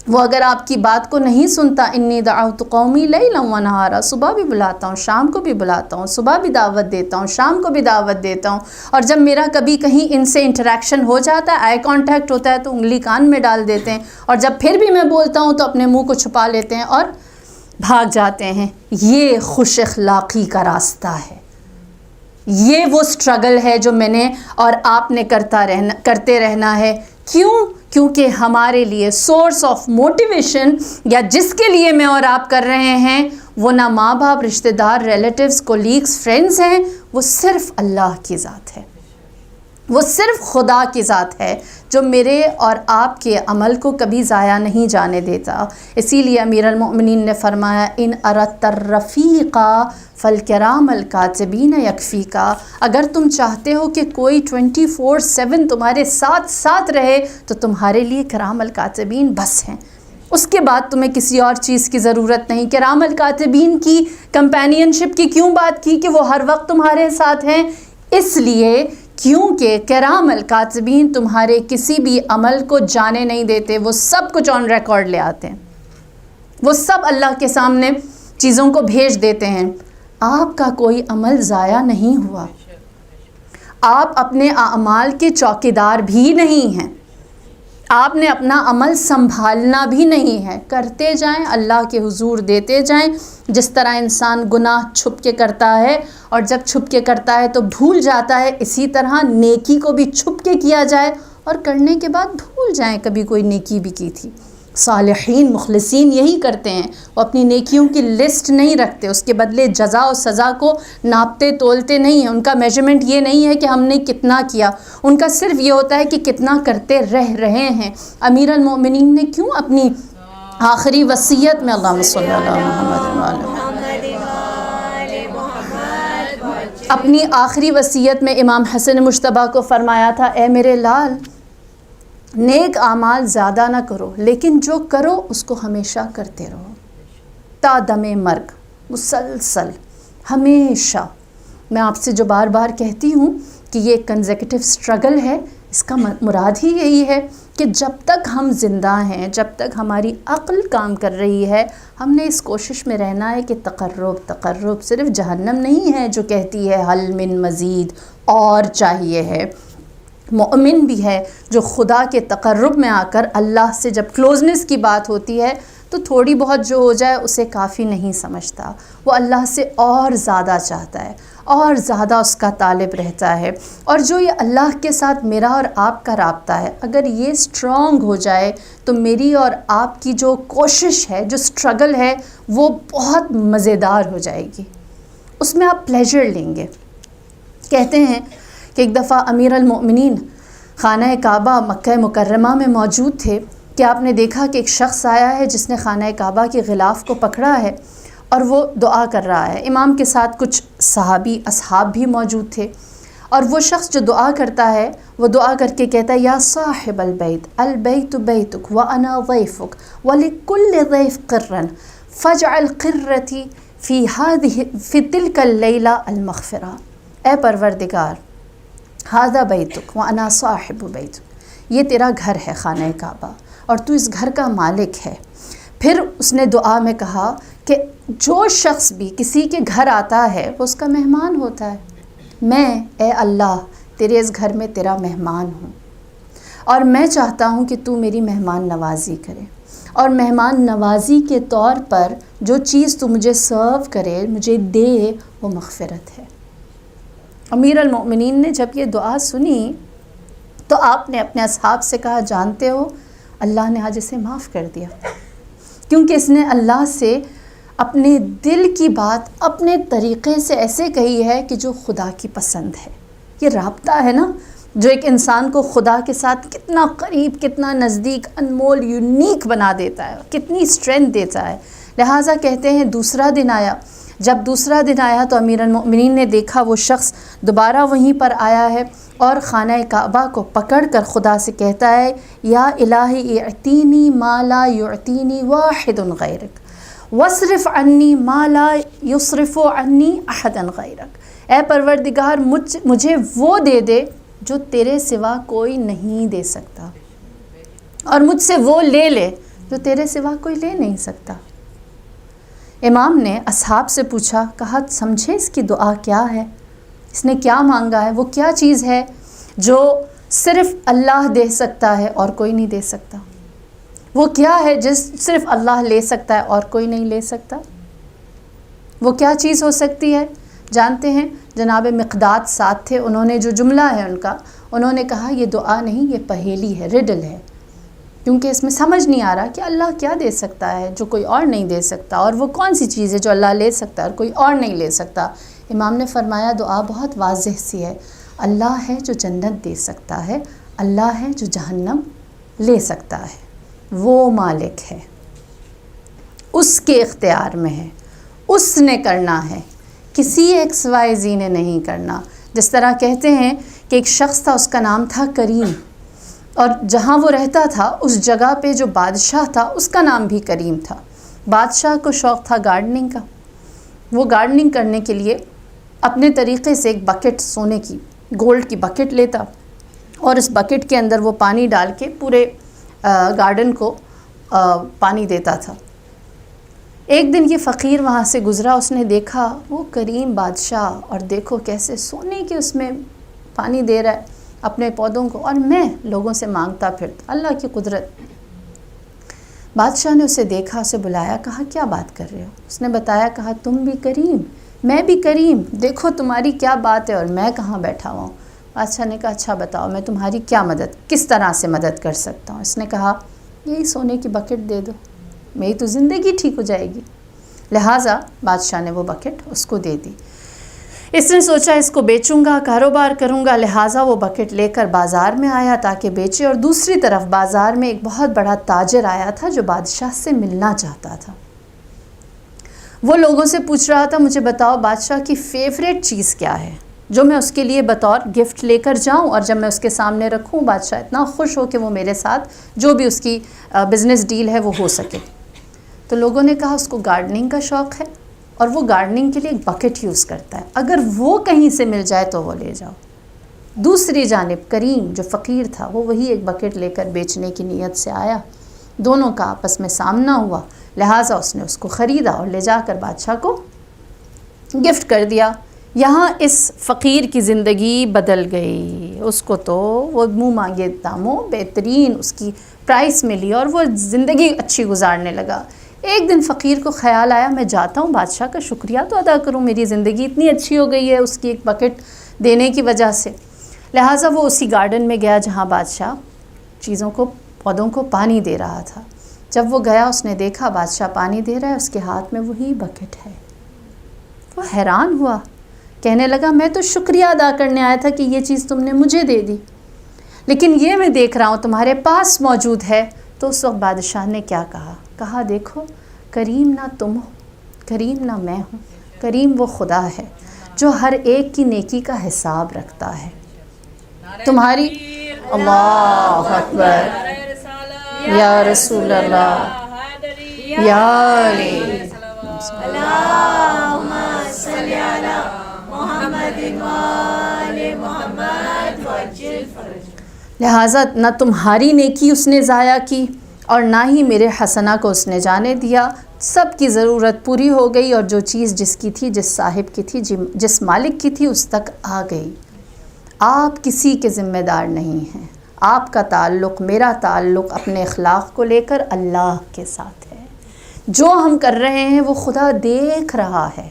وہ اگر آپ کی بات کو نہیں سنتا، انی دعوت قومی لیلا و نہارا، صبح بھی بلاتا ہوں شام کو بھی بلاتا ہوں، صبح بھی دعوت دیتا ہوں شام کو بھی دعوت دیتا ہوں. اور جب میرا کبھی کہیں ان سے انٹریکشن ہو جاتا ہے، آئی کانٹیکٹ ہوتا ہے، تو انگلی کان میں ڈال دیتے ہیں. اور جب پھر بھی میں بولتا ہوں تو اپنے منہ کو چھپا لیتے ہیں اور بھاگ جاتے ہیں. یہ خوش اخلاقی کا راستہ ہے. یہ وہ سٹرگل ہے جو میں نے اور آپ نے کرتے رہنا ہے. کیونکہ ہمارے لیے سورس آف موٹیویشن یا جس کے لیے میں اور آپ کر رہے ہیں وہ نہ ماں باپ، رشتہ دار، ریلیٹیوز، کولیگز، فرینڈز ہیں، وہ صرف اللہ کی ذات ہے. وہ صرف خدا کی ذات ہے جو میرے اور آپ کے عمل کو کبھی ضائع نہیں جانے دیتا. اسی لیے امیر المؤمنین نے فرمایا ان اردت الرفیقا فالکرام الکاتبین یکفیکا. اگر تم چاہتے ہو کہ کوئی 24/7 تمہارے ساتھ رہے تو تمہارے لیے کرام الکاتبین بس ہیں. اس کے بعد تمہیں کسی اور چیز کی ضرورت نہیں. کرام الکاتبین کی کمپینین شپ کی کیوں بات کی کہ وہ ہر وقت تمہارے ساتھ ہیں؟ اس لیے کیونکہ کرام الکاتبین تمہارے کسی بھی عمل کو جانے نہیں دیتے. وہ سب کچھ آن ریکارڈ لے آتے ہیں، وہ سب اللہ کے سامنے چیزوں کو بھیج دیتے ہیں. آپ کا کوئی عمل ضائع نہیں ہوا. آپ اپنے اعمال کے چوکیدار بھی نہیں ہیں. آپ نے اپنا عمل سنبھالنا بھی نہیں ہے. کرتے جائیں، اللہ کے حضور دیتے جائیں. جس طرح انسان گناہ چھپ کے کرتا ہے اور جب چھپ کے کرتا ہے تو بھول جاتا ہے، اسی طرح نیکی کو بھی چھپ کے کیا جائے اور کرنے کے بعد بھول جائیں کبھی کوئی نیکی بھی کی تھی. صالحین، مخلصین یہی کرتے ہیں. وہ اپنی نیکیوں کی لسٹ نہیں رکھتے، اس کے بدلے جزا و سزا کو ناپتے تولتے نہیں ہیں. ان کا میجرمنٹ یہ نہیں ہے کہ ہم نے کتنا کیا، ان کا صرف یہ ہوتا ہے کہ کتنا کرتے رہ رہے ہیں. امیر المؤمنین نے کیوں اپنی آخری وصیت میں اللہم صلی اللہ محمد اپنی آخری وصیت میں امام حسن مجتبیٰ کو فرمایا تھا، اے میرے لال، نیک اعمال زیادہ نہ کرو، لیکن جو کرو اس کو ہمیشہ کرتے رہو تا دم مرگ، مسلسل، ہمیشہ. میں آپ سے جو بار بار کہتی ہوں کہ یہ کنزیکٹیو سٹرگل ہے، اس کا مراد ہی یہی ہے کہ جب تک ہم زندہ ہیں، جب تک ہماری عقل کام کر رہی ہے، ہم نے اس کوشش میں رہنا ہے کہ تقرب صرف جہنم نہیں ہے جو کہتی ہے حل من مزید، اور چاہیے ہے. مومن بھی ہے جو خدا کے تقرب میں آ کر اللہ سے جب کلوزنس کی بات ہوتی ہے تو تھوڑی بہت جو ہو جائے اسے کافی نہیں سمجھتا، وہ اللہ سے اور زیادہ چاہتا ہے، اور زیادہ اس کا طالب رہتا ہے۔ اور جو یہ اللہ کے ساتھ میرا اور آپ کا رابطہ ہے، اگر یہ اسٹرانگ ہو جائے تو میری اور آپ کی جو کوشش ہے، جو اسٹرگل ہے، وہ بہت مزیدار ہو جائے گی، اس میں آپ پلیجر لیں گے۔ کہتے ہیں کہ ایک دفعہ امیر المؤمنین خانہ کعبہ مکہ مکرمہ میں موجود تھے کہ آپ نے دیکھا کہ ایک شخص آیا ہے جس نے خانہ کعبہ کے غلاف کو پکڑا ہے اور وہ دعا کر رہا ہے۔ امام کے ساتھ کچھ صحابی اصحاب بھی موجود تھے، اور وہ شخص جو دعا کرتا ہے وہ دعا کر کے کہتا ہے، یا صاحب البیت البیت بیتک وانا ضیفک ولکل ضیف قرا فاجعل قرتی فی تلک اللیلہ المغفرہ۔ اے پروردگار، ھذا بیتک وانا صاحب بیتک، یہ تیرا گھر ہے خانہ کعبہ اور تو اس گھر کا مالک ہے۔ پھر اس نے دعا میں کہا کہ جو شخص بھی کسی کے گھر آتا ہے وہ اس کا مہمان ہوتا ہے، میں اے اللہ تیرے اس گھر میں تیرا مہمان ہوں، اور میں چاہتا ہوں کہ تو میری مہمان نوازی کرے، اور مہمان نوازی کے طور پر جو چیز تو مجھے سرو کرے، مجھے دے، وہ مغفرت ہے۔ امیر المؤمنین نے جب یہ دعا سنی تو آپ نے اپنے اصحاب سے کہا، جانتے ہو اللہ نے آج اسے معاف کر دیا، کیونکہ اس نے اللہ سے اپنے دل کی بات اپنے طریقے سے ایسے کہی ہے کہ جو خدا کی پسند ہے۔ یہ رابطہ ہے نا جو ایک انسان کو خدا کے ساتھ کتنا قریب، کتنا نزدیک، انمول، یونیک بنا دیتا ہے، کتنی اسٹرینتھ دیتا ہے۔ لہٰذا کہتے ہیں دوسرا دن آیا، جب دوسرا دن آیا تو امیر المؤمنین نے دیکھا وہ شخص دوبارہ وہیں پر آیا ہے اور خانہ کعبہ کو پکڑ کر خدا سے کہتا ہے، یا الہی اعطینی ما لا یعطینی واحد غیرک واصرف عنی ما لا یصرف عنی احد غیرک۔ اے پروردگار مجھے وہ دے دے جو تیرے سوا کوئی نہیں دے سکتا، اور مجھ سے وہ لے لے جو تیرے سوا کوئی لے نہیں سکتا۔ امام نے اصحاب سے پوچھا، کہا سمجھے اس کی دعا کیا ہے، اس نے کیا مانگا ہے، وہ کیا چیز ہے جو صرف اللہ دے سکتا ہے اور کوئی نہیں دے سکتا؟ وہ کیا ہے جس صرف اللہ لے سکتا ہے اور کوئی نہیں لے سکتا؟ وہ کیا چیز ہو سکتی ہے؟ جانتے ہیں جناب مقداد ساتھ تھے، انہوں نے جو جملہ ہے ان کا، انہوں نے کہا یہ دعا نہیں، یہ پہیلی ہے، ریڈل ہے، کیونکہ اس میں سمجھ نہیں آ رہا کہ اللہ کیا دے سکتا ہے جو کوئی اور نہیں دے سکتا، اور وہ کون سی چیز ہے جو اللہ لے سکتا ہے اور کوئی اور نہیں لے سکتا۔ امام نے فرمایا دعا بہت واضح سی ہے، اللہ ہے جو جنت دے سکتا ہے، اللہ ہے جو جہنم لے سکتا ہے، وہ مالک ہے، اس کے اختیار میں ہے، اس نے کرنا ہے، کسی ایکس وائی زی نے نہیں کرنا۔ جس طرح کہتے ہیں کہ ایک شخص تھا، اس کا نام تھا کریم، اور جہاں وہ رہتا تھا اس جگہ پہ جو بادشاہ تھا اس کا نام بھی کریم تھا۔ بادشاہ کو شوق تھا گارڈننگ کا، وہ گارڈننگ کرنے کے لیے اپنے طریقے سے ایک بکٹ، سونے کی، گولڈ کی بکٹ لیتا، اور اس بکٹ کے اندر وہ پانی ڈال کے پورے گارڈن کو پانی دیتا تھا۔ ایک دن یہ فقیر وہاں سے گزرا، اس نے دیکھا وہ کریم بادشاہ، اور دیکھو کیسے سونے کے اس میں پانی دے رہا ہے اپنے پودوں کو، اور میں لوگوں سے مانگتا پھرتا، اللہ کی قدرت۔ بادشاہ نے اسے دیکھا، اسے بلایا، کہا کیا بات کر رہے ہو؟ اس نے بتایا، کہا تم بھی کریم، میں بھی کریم، دیکھو تمہاری کیا بات ہے اور میں کہاں بیٹھا ہوا ہوں۔ بادشاہ نے کہا اچھا بتاؤ میں تمہاری کیا مدد، کس طرح سے مدد کر سکتا ہوں؟ اس نے کہا یہی سونے کی بکٹ دے دو، میری تو زندگی ٹھیک ہو جائے گی۔ لہٰذا بادشاہ نے وہ بکٹ اس کو دے دی۔ اس نے سوچا اس کو بیچوں گا، کاروبار کروں گا، لہٰذا وہ بکٹ لے کر بازار میں آیا تاکہ بیچے، اور دوسری طرف بازار میں ایک بہت بڑا تاجر آیا تھا جو بادشاہ سے ملنا چاہتا تھا۔ وہ لوگوں سے پوچھ رہا تھا مجھے بتاؤ بادشاہ کی فیوریٹ چیز کیا ہے جو میں اس کے لیے بطور گفٹ لے کر جاؤں، اور جب میں اس کے سامنے رکھوں بادشاہ اتنا خوش ہو کہ وہ میرے ساتھ جو بھی اس کی بزنس ڈیل ہے وہ ہو سکے۔ تو لوگوں نے کہا اس کو گارڈننگ کا شوق ہے اور وہ گارڈننگ کے لیے ایک بکٹ یوز کرتا ہے، اگر وہ کہیں سے مل جائے تو وہ لے جاؤ۔ دوسری جانب کریم جو فقیر تھا وہ وہی ایک بکٹ لے کر بیچنے کی نیت سے آیا، دونوں کا آپس میں سامنا ہوا، لہٰذا اس نے اس کو خریدا اور لے جا کر بادشاہ کو گفٹ کر دیا۔ یہاں اس فقیر کی زندگی بدل گئی، اس کو تو وہ منہ مانگے داموں بہترین اس کی پرائس ملی اور وہ زندگی اچھی گزارنے لگا۔ ایک دن فقیر کو خیال آیا میں جاتا ہوں بادشاہ کا شکریہ تو ادا کروں، میری زندگی اتنی اچھی ہو گئی ہے اس کی ایک بکٹ دینے کی وجہ سے۔ لہٰذا وہ اسی گارڈن میں گیا جہاں بادشاہ پودوں کو پانی دے رہا تھا۔ جب وہ گیا اس نے دیکھا بادشاہ پانی دے رہا ہے، اس کے ہاتھ میں وہی بکٹ ہے۔ وہ حیران ہوا، کہنے لگا میں تو شکریہ ادا کرنے آیا تھا کہ یہ چیز تم نے مجھے دے دی، لیکن یہ میں دیکھ رہا ہوں تمہارے پاس موجود ہے۔ تو اس وقت بادشاہ نے کیا کہا دیکھو کریم نہ تم ہو، کریم نہ میں ہوں، کریم وہ خدا ہے جو ہر ایک کی نیکی کا حساب رکھتا ہے۔ تمہاری اللہ اکبر یا رسول اللہ یا علی اللہم صلی علی محمد وآل محمد وعجل فرج۔ لہٰذا نہ تمہاری نیکی اس نے ضائع کی اور نہ ہی میرے حسنہ کو اس نے جانے دیا، سب کی ضرورت پوری ہو گئی اور جو چیز جس کی تھی، جس صاحب کی تھی، جس مالک کی تھی اس تک آ گئی۔ آپ کسی کے ذمہ دار نہیں ہیں، آپ کا تعلق، میرا تعلق اپنے اخلاق کو لے کر اللہ کے ساتھ ہے۔ جو ہم کر رہے ہیں وہ خدا دیکھ رہا ہے،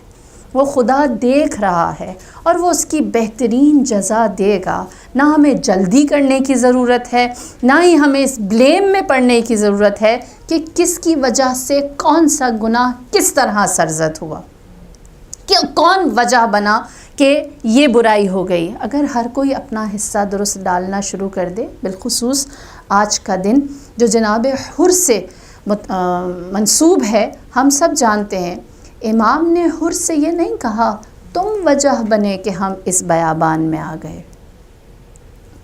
وہ خدا دیکھ رہا ہے اور وہ اس کی بہترین جزا دے گا۔ نہ ہمیں جلدی کرنے کی ضرورت ہے، نہ ہی ہمیں اس بلیم میں پڑنے کی ضرورت ہے کہ کس کی وجہ سے کون سا گناہ کس طرح سرزد ہوا، کہ کون وجہ بنا کہ یہ برائی ہو گئی۔ اگر ہر کوئی اپنا حصہ درست ڈالنا شروع کر دے، بالخصوص آج کا دن جو جناب حر سے منسوب ہے، ہم سب جانتے ہیں امام نے حر سے یہ نہیں کہا تم وجہ بنے کہ ہم اس بیابان میں آ گئے،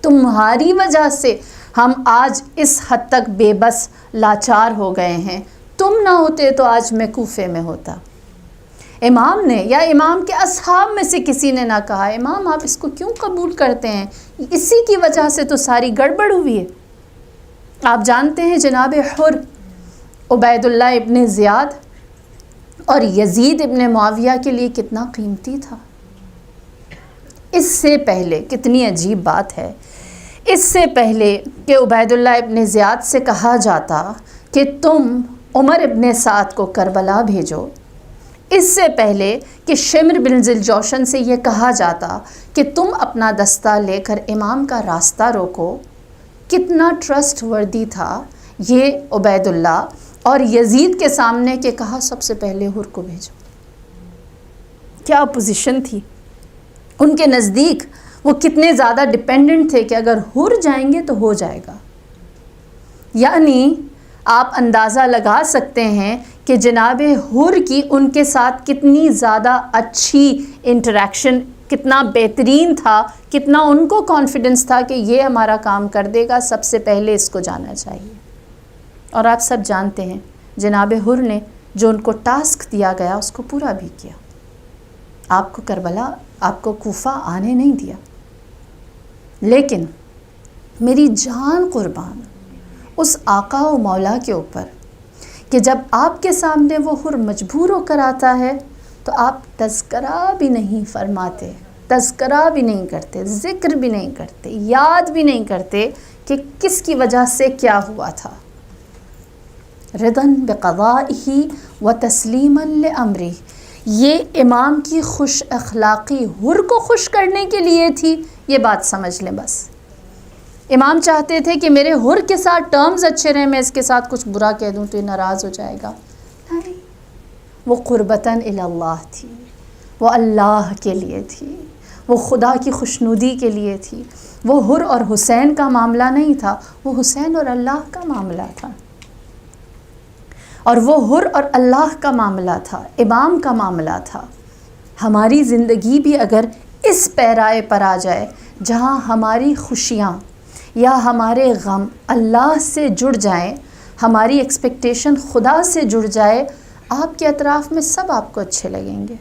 تمہاری وجہ سے ہم آج اس حد تک بے بس لاچار ہو گئے ہیں، تم نہ ہوتے تو آج میں کوفے میں ہوتا۔ امام نے یا امام کے اصحاب میں سے کسی نے نہ کہا امام آپ اس کو کیوں قبول کرتے ہیں، اسی کی وجہ سے تو ساری گڑبڑ ہوئی ہے۔ آپ جانتے ہیں جناب حر عبید اللہ ابن زیاد اور یزید ابن معاویہ کے لیے کتنا قیمتی تھا۔ اس سے پہلے کتنی عجیب بات ہے، اس سے پہلے کہ عبید اللہ ابن زیاد سے کہا جاتا کہ تم عمر ابن سعد کو کربلا بھیجو، اس سے پہلے کہ شمر بن ذوالجوشن سے یہ کہا جاتا کہ تم اپنا دستہ لے کر امام کا راستہ روکو، کتنا ٹرسٹ وردی تھا یہ عبید اللہ، اور یزید کے سامنے کہ کہا سب سے پہلے حر کو بھیجو۔ کیا پوزیشن تھی ان کے نزدیک، وہ کتنے زیادہ ڈیپینڈنٹ تھے کہ اگر حر جائیں گے تو ہو جائے گا۔ یعنی آپ اندازہ لگا سکتے ہیں کہ جناب حر کی ان کے ساتھ کتنی زیادہ اچھی انٹریکشن، کتنا بہترین تھا، کتنا ان کو کانفیڈنس تھا کہ یہ ہمارا کام کر دے گا، سب سے پہلے اس کو جانا چاہیے۔ اور آپ سب جانتے ہیں جناب حر نے جو ان کو ٹاسک دیا گیا اس کو پورا بھی کیا، آپ کو کربلا، آپ کو کوفہ آنے نہیں دیا۔ لیکن میری جان قربان اس آقا و مولا کے اوپر کہ جب آپ کے سامنے وہ حر مجبور ہو کر آتا ہے تو آپ تذکرہ بھی نہیں فرماتے، تذکرہ بھی نہیں کرتے، ذکر بھی نہیں کرتے، یاد بھی نہیں کرتے کہ کس کی وجہ سے کیا ہوا تھا۔ رضاً بقضائہ و تسلیما لامرہ، یہ امام کی خوش اخلاقی حر کو خوش کرنے کے لیے تھی، یہ بات سمجھ لیں۔ بس امام چاہتے تھے کہ میرے حر کے ساتھ ٹرمز اچھے رہیں، میں اس کے ساتھ کچھ برا کہہ دوں تو یہ ناراض ہو جائے گا، نہیں، وہ قربتاً الی اللہ تھی، وہ اللہ کے لیے تھی، وہ خدا کی خوشنودی کے لیے تھی۔ وہ حر اور حسین کا معاملہ نہیں تھا، وہ حسین اور اللہ کا معاملہ تھا، اور وہ حر اور اللہ کا معاملہ تھا، امام کا معاملہ تھا۔ ہماری زندگی بھی اگر اس پیرائے پر آ جائے جہاں ہماری خوشیاں یا ہمارے غم اللہ سے جڑ جائیں، ہماری ایکسپیکٹیشن خدا سے جڑ جائے، آپ کے اطراف میں سب آپ کو اچھے لگیں گے۔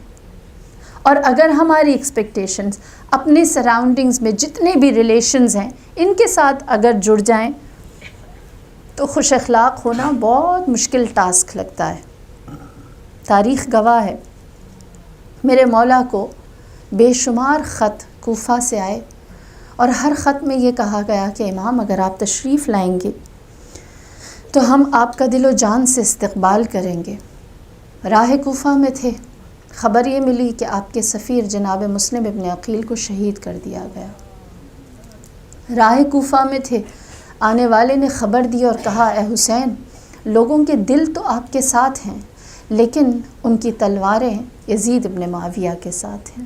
اور اگر ہماری ایکسپیکٹیشنز اپنے سراؤنڈنگز میں جتنے بھی ریلیشنز ہیں ان کے ساتھ اگر جڑ جائیں تو خوش اخلاق ہونا بہت مشکل ٹاسک لگتا ہے۔ تاریخ گواہ ہے، میرے مولا کو بے شمار خط کوفہ سے آئے، اور ہر خط میں یہ کہا گیا کہ امام اگر آپ تشریف لائیں گے تو ہم آپ کا دل و جان سے استقبال کریں گے۔ راہ کوفہ میں تھے، خبر یہ ملی کہ آپ کے سفیر جناب مسلم ابن عقیل کو شہید کر دیا گیا۔ راہ کوفہ میں تھے، آنے والے نے خبر دی اور کہا اے حسین، لوگوں کے دل تو آپ کے ساتھ ہیں لیکن ان کی تلواریں یزید ابن معاویہ کے ساتھ ہیں۔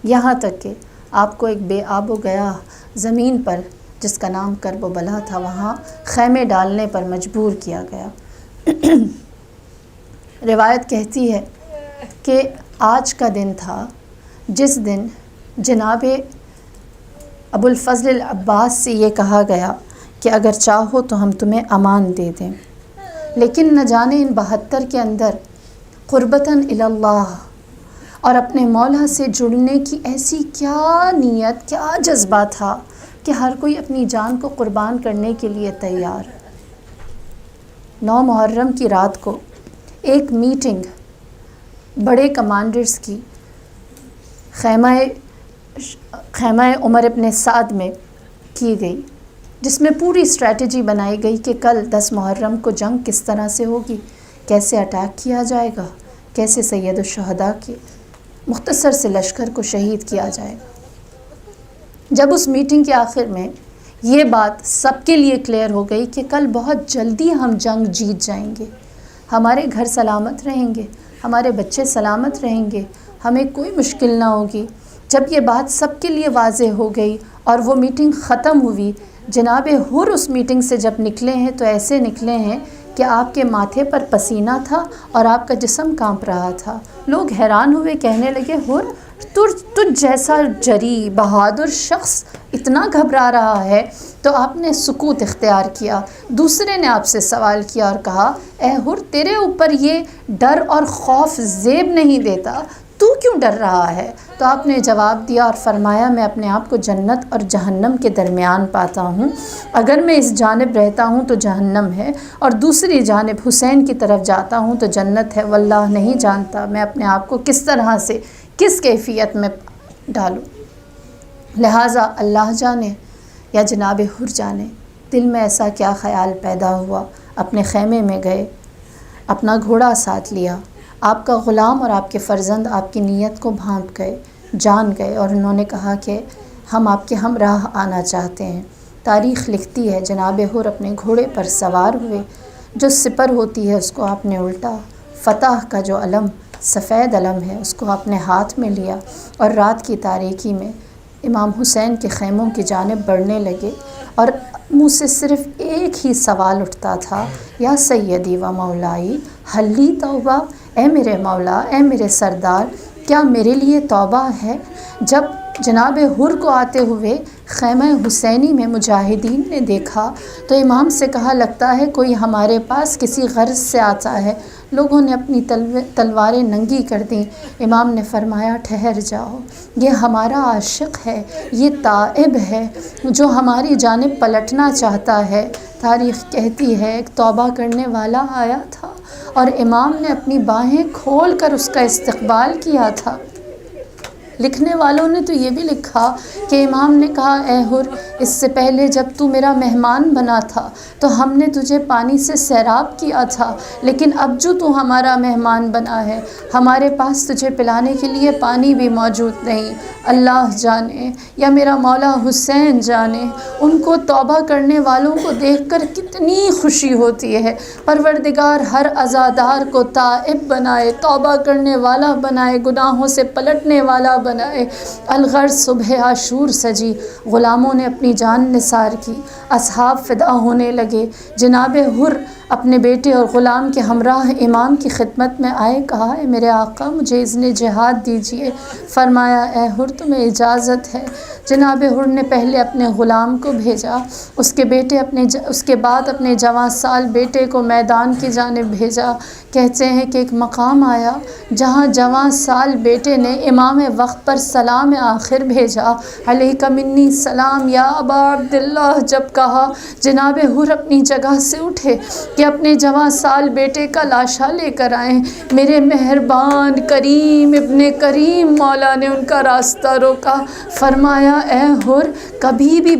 یہاں تک کہ آپ کو ایک بے آب و گیا زمین پر جس کا نام کرب و بلا تھا وہاں خیمے ڈالنے پر مجبور کیا گیا۔ روایت کہتی ہے کہ آج کا دن تھا جس دن جناب ابو الفضل العباس سے یہ کہا گیا کہ اگر چاہو تو ہم تمہیں امان دے دیں، لیکن نہ جانے ان 72 کے اندر قربتاً اللہ اور اپنے مولا سے جڑنے کی ایسی کیا نیت، کیا جذبہ تھا کہ ہر کوئی اپنی جان کو قربان کرنے کے لیے تیار۔ 9 محرم کی رات کو ایک میٹنگ بڑے کمانڈرز کی خیمہ عمر ابن سعد میں کی گئی، جس میں پوری اسٹریٹجی بنائی گئی کہ کل 10 محرم کو جنگ کس طرح سے ہوگی، کیسے اٹیک کیا جائے گا، کیسے سید الشہداء کے مختصر سے لشکر کو شہید کیا جائے گا۔ جب اس میٹنگ کے آخر میں یہ بات سب کے لیے کلیئر ہو گئی کہ کل بہت جلدی ہم جنگ جیت جائیں گے، ہمارے گھر سلامت رہیں گے، ہمارے بچے سلامت رہیں گے، ہمیں کوئی مشکل نہ ہوگی، جب یہ بات سب کے لیے واضح ہو گئی اور وہ میٹنگ ختم ہوئی، جناب حر اس میٹنگ سے جب نکلے ہیں تو ایسے نکلے ہیں کہ آپ کے ماتھے پر پسینہ تھا اور آپ کا جسم کانپ رہا تھا۔ لوگ حیران ہوئے، کہنے لگے حر تجھ جیسا جری بہادر شخص اتنا گھبرا رہا ہے، تو آپ نے سکوت اختیار کیا۔ دوسرے نے آپ سے سوال کیا اور کہا اے حر، تیرے اوپر یہ ڈر اور خوف زیب نہیں دیتا، تو کیوں ڈر رہا ہے؟ تو آپ نے جواب دیا اور فرمایا میں اپنے آپ کو جنت اور جہنم کے درمیان پاتا ہوں، اگر میں اس جانب رہتا ہوں تو جہنم ہے اور دوسری جانب حسین کی طرف جاتا ہوں تو جنت ہے، واللہ نہیں جانتا میں اپنے آپ کو کس طرح سے کس کیفیت میں ڈالوں۔ لہٰذا اللہ جانے یا جناب حر جانے دل میں ایسا کیا خیال پیدا ہوا، اپنے خیمے میں گئے، اپنا گھوڑا ساتھ لیا، آپ کا غلام اور آپ کے فرزند آپ کی نیت کو بھانپ گئے، جان گئے، اور انہوں نے کہا کہ ہم آپ کے ہمراہ آنا چاہتے ہیں۔ تاریخ لکھتی ہے جناب حر اپنے گھوڑے پر سوار ہوئے، جو سپر ہوتی ہے اس کو آپ نے الٹا، فتح کا جو علم سفید علم ہے اس کو آپ نے ہاتھ میں لیا، اور رات کی تاریکی میں امام حسین کے خیموں کی جانب بڑھنے لگے، اور منہ سے صرف ایک ہی سوال اٹھتا تھا، یا سیدی و مولائی حل لی توبہ، اے میرے مولا، اے میرے سردار، کیا میرے لیے توبہ ہے؟ جب جناب حر کو آتے ہوئے خیمہ حسینی میں مجاہدین نے دیکھا تو امام سے کہا لگتا ہے کوئی ہمارے پاس کسی غرض سے آتا ہے۔ لوگوں نے اپنی تلواریں ننگی کر دیں۔ امام نے فرمایا ٹھہر جاؤ، یہ ہمارا عاشق ہے، یہ تائب ہے جو ہماری جانب پلٹنا چاہتا ہے۔ تاریخ کہتی ہے ایک توبہ کرنے والا آیا تھا اور امام نے اپنی باہیں کھول کر اس کا استقبال کیا تھا۔ لکھنے والوں نے تو یہ بھی لکھا کہ امام نے کہا اے حر، اس سے پہلے جب تو میرا مہمان بنا تھا تو ہم نے تجھے پانی سے سیراب کیا تھا، لیکن اب جو تو ہمارا مہمان بنا ہے ہمارے پاس تجھے پلانے کے لیے پانی بھی موجود نہیں۔ اللہ جانے یا میرا مولا حسین جانے ان کو توبہ کرنے والوں کو دیکھ کر کتنی خوشی ہوتی ہے۔ پروردگار ہر عزادار کو تائب بنائے، توبہ کرنے والا بنائے، گناہوں سے پلٹنے والا بنائے۔ الغرض صبح عاشور سجی، غلاموں نے اپنی جان نثار کی، اصحاب فدا ہونے لگے۔ جناب حر اپنے بیٹے اور غلام کے ہمراہ امام کی خدمت میں آئے، کہا اے میرے آقا مجھے اذن جہاد دیجیے۔ فرمایا اے حر تمہیں اجازت ہے۔ جناب حر نے پہلے اپنے غلام کو بھیجا، اس کے بعد اپنے جوان سال بیٹے کو میدان کی جانب بھیجا۔ کہتے ہیں کہ ایک مقام آیا جہاں جوان سال بیٹے نے امام وقت پر سلام آخر بھیجا، علیک منی سلام یا ابا عبداللہ جب کہا، جناب حر اپنی جگہ سے اٹھے کہ کہ اپنے جواں سال بیٹے کا لاشا لے کر آئیں۔ میرے مہربان کریم ابن کریم مولا نے ان کا راستہ روکا، فرمایا اے حر، کبھی بھی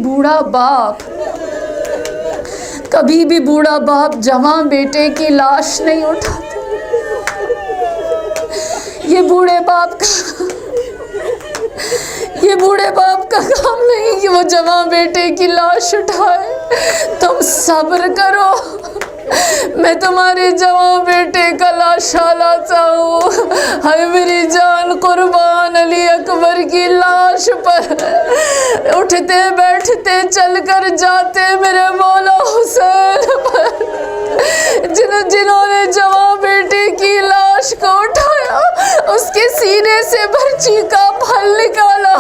بوڑھا باپ جوان بیٹے کی لاش نہیں اٹھاتا۔ یہ بوڑھے باپ کا کام نہیں کہ وہ جوان بیٹے کی لاش اٹھائے۔ تم صبر کرو، میں تمہارے جوان بیٹے کا لاشا لاتا ہوں۔ ہائے میری جان قربان علی اکبر کی لاش پر اٹھتے بیٹھتے چل کر جاتے میرے مولا حسین پر، جنہوں نے جوان بیٹے کی لاش کو اٹھایا، اس کے سینے سے برچی کا پھل نکالا۔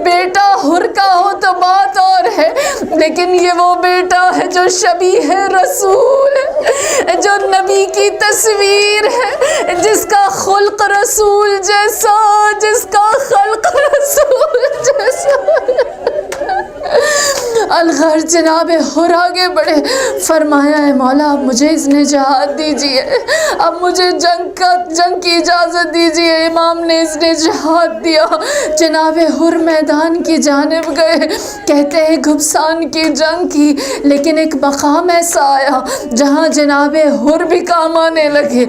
بیٹا حر کا ہو تو بات اور ہے، لیکن یہ وہ بیٹا ہے جو شبیہ رسول ہے، جو نبی کی تصویر ہے، جس کا خلق رسول جیسا، جس کا خلق رسول جیسا۔ الغر جناب حر آگے بڑھے، فرمایا اے مولا اب مجھے اذن جہاد دیجئے، اب مجھے جنگ کی اجازت دیجئے۔ امام نے اذن جہاد دیا، جناب حر میدان کی جانب گئے۔ کہتے ہیں گھبسان کی جنگ کی، لیکن ایک مقام ایسا آیا جہاں جناب حر بھی کام آنے لگے،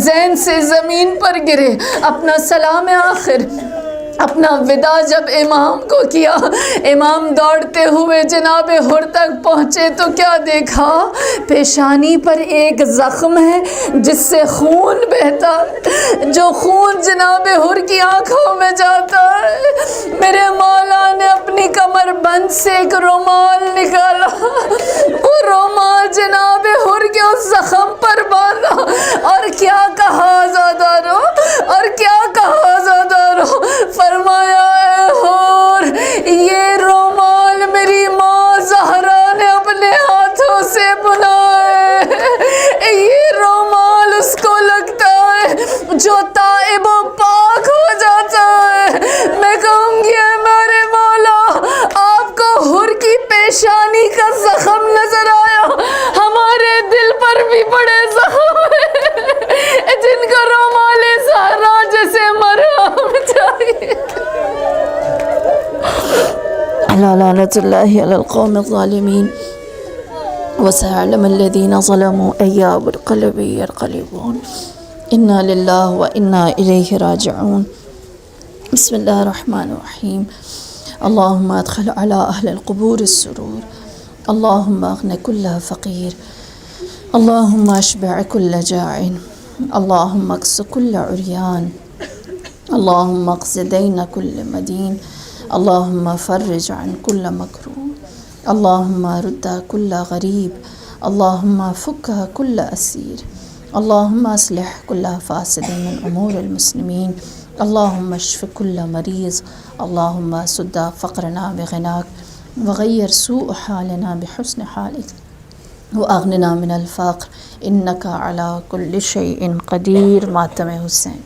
زین سے زمین پر گرے، اپنا سلام آخر، اپنا وداع جب امام کو کیا، امام دوڑتے ہوئے جناب حر تک پہنچے تو کیا دیکھا؟ پیشانی پر ایک زخم ہے جس سے خون بہتا ہے، جو خون جناب حر کی آنکھوں میں جاتا ہے۔ میرے مولا نے اپنی کمر بند سے ایک رومال نکالا، وہ رومال جناب حر کے اس زخم پر باندھا، اور کیا کہا آزادارو، اور کیا کہا آزادارو، فرمایا اے حور، یہ رومال میری ماں زہرا نے اپنے ہاتھوں سے بنا ہے، یہ رومال اس کو لگتا ہے جو تائب و پاک ہو جاتا ہے۔ میں کہوں گی اے میرے مولا، آپ کو حر کی پیشانی کا زخم نظر آیا، ہمارے دل پر بھی بڑے زخم ہیں جن کو رومال زہرا جیسے مرہم چاہیے۔ لعنت اللہ علی القوم الظالمین، وسيعلم الذين ظلموا أي القلب ينقلبون، إنا لله وإنا إليه راجعون۔ بسم الله الرحمن الرحيم۔ اللهم ادخل على أهل القبور السرور، اللهم اغن كل فقير، اللهم اشبع كل جاع، اللهم اكس كل عريان، اللهم اقض دين كل مدين، اللهم فرج عن كل مكروب، اللهم رد كل غريب، اللهم فك كل أسير، اللهم اصلح كل فاسد من أمور المسلمين، اللهم اشف كل مريض، اللهم سد فقرنا بغناك، وغير سوء حالنا بحسن حالك، وأغننا من الفقر، إنك على كل شيء قدير۔ ماتم حسین۔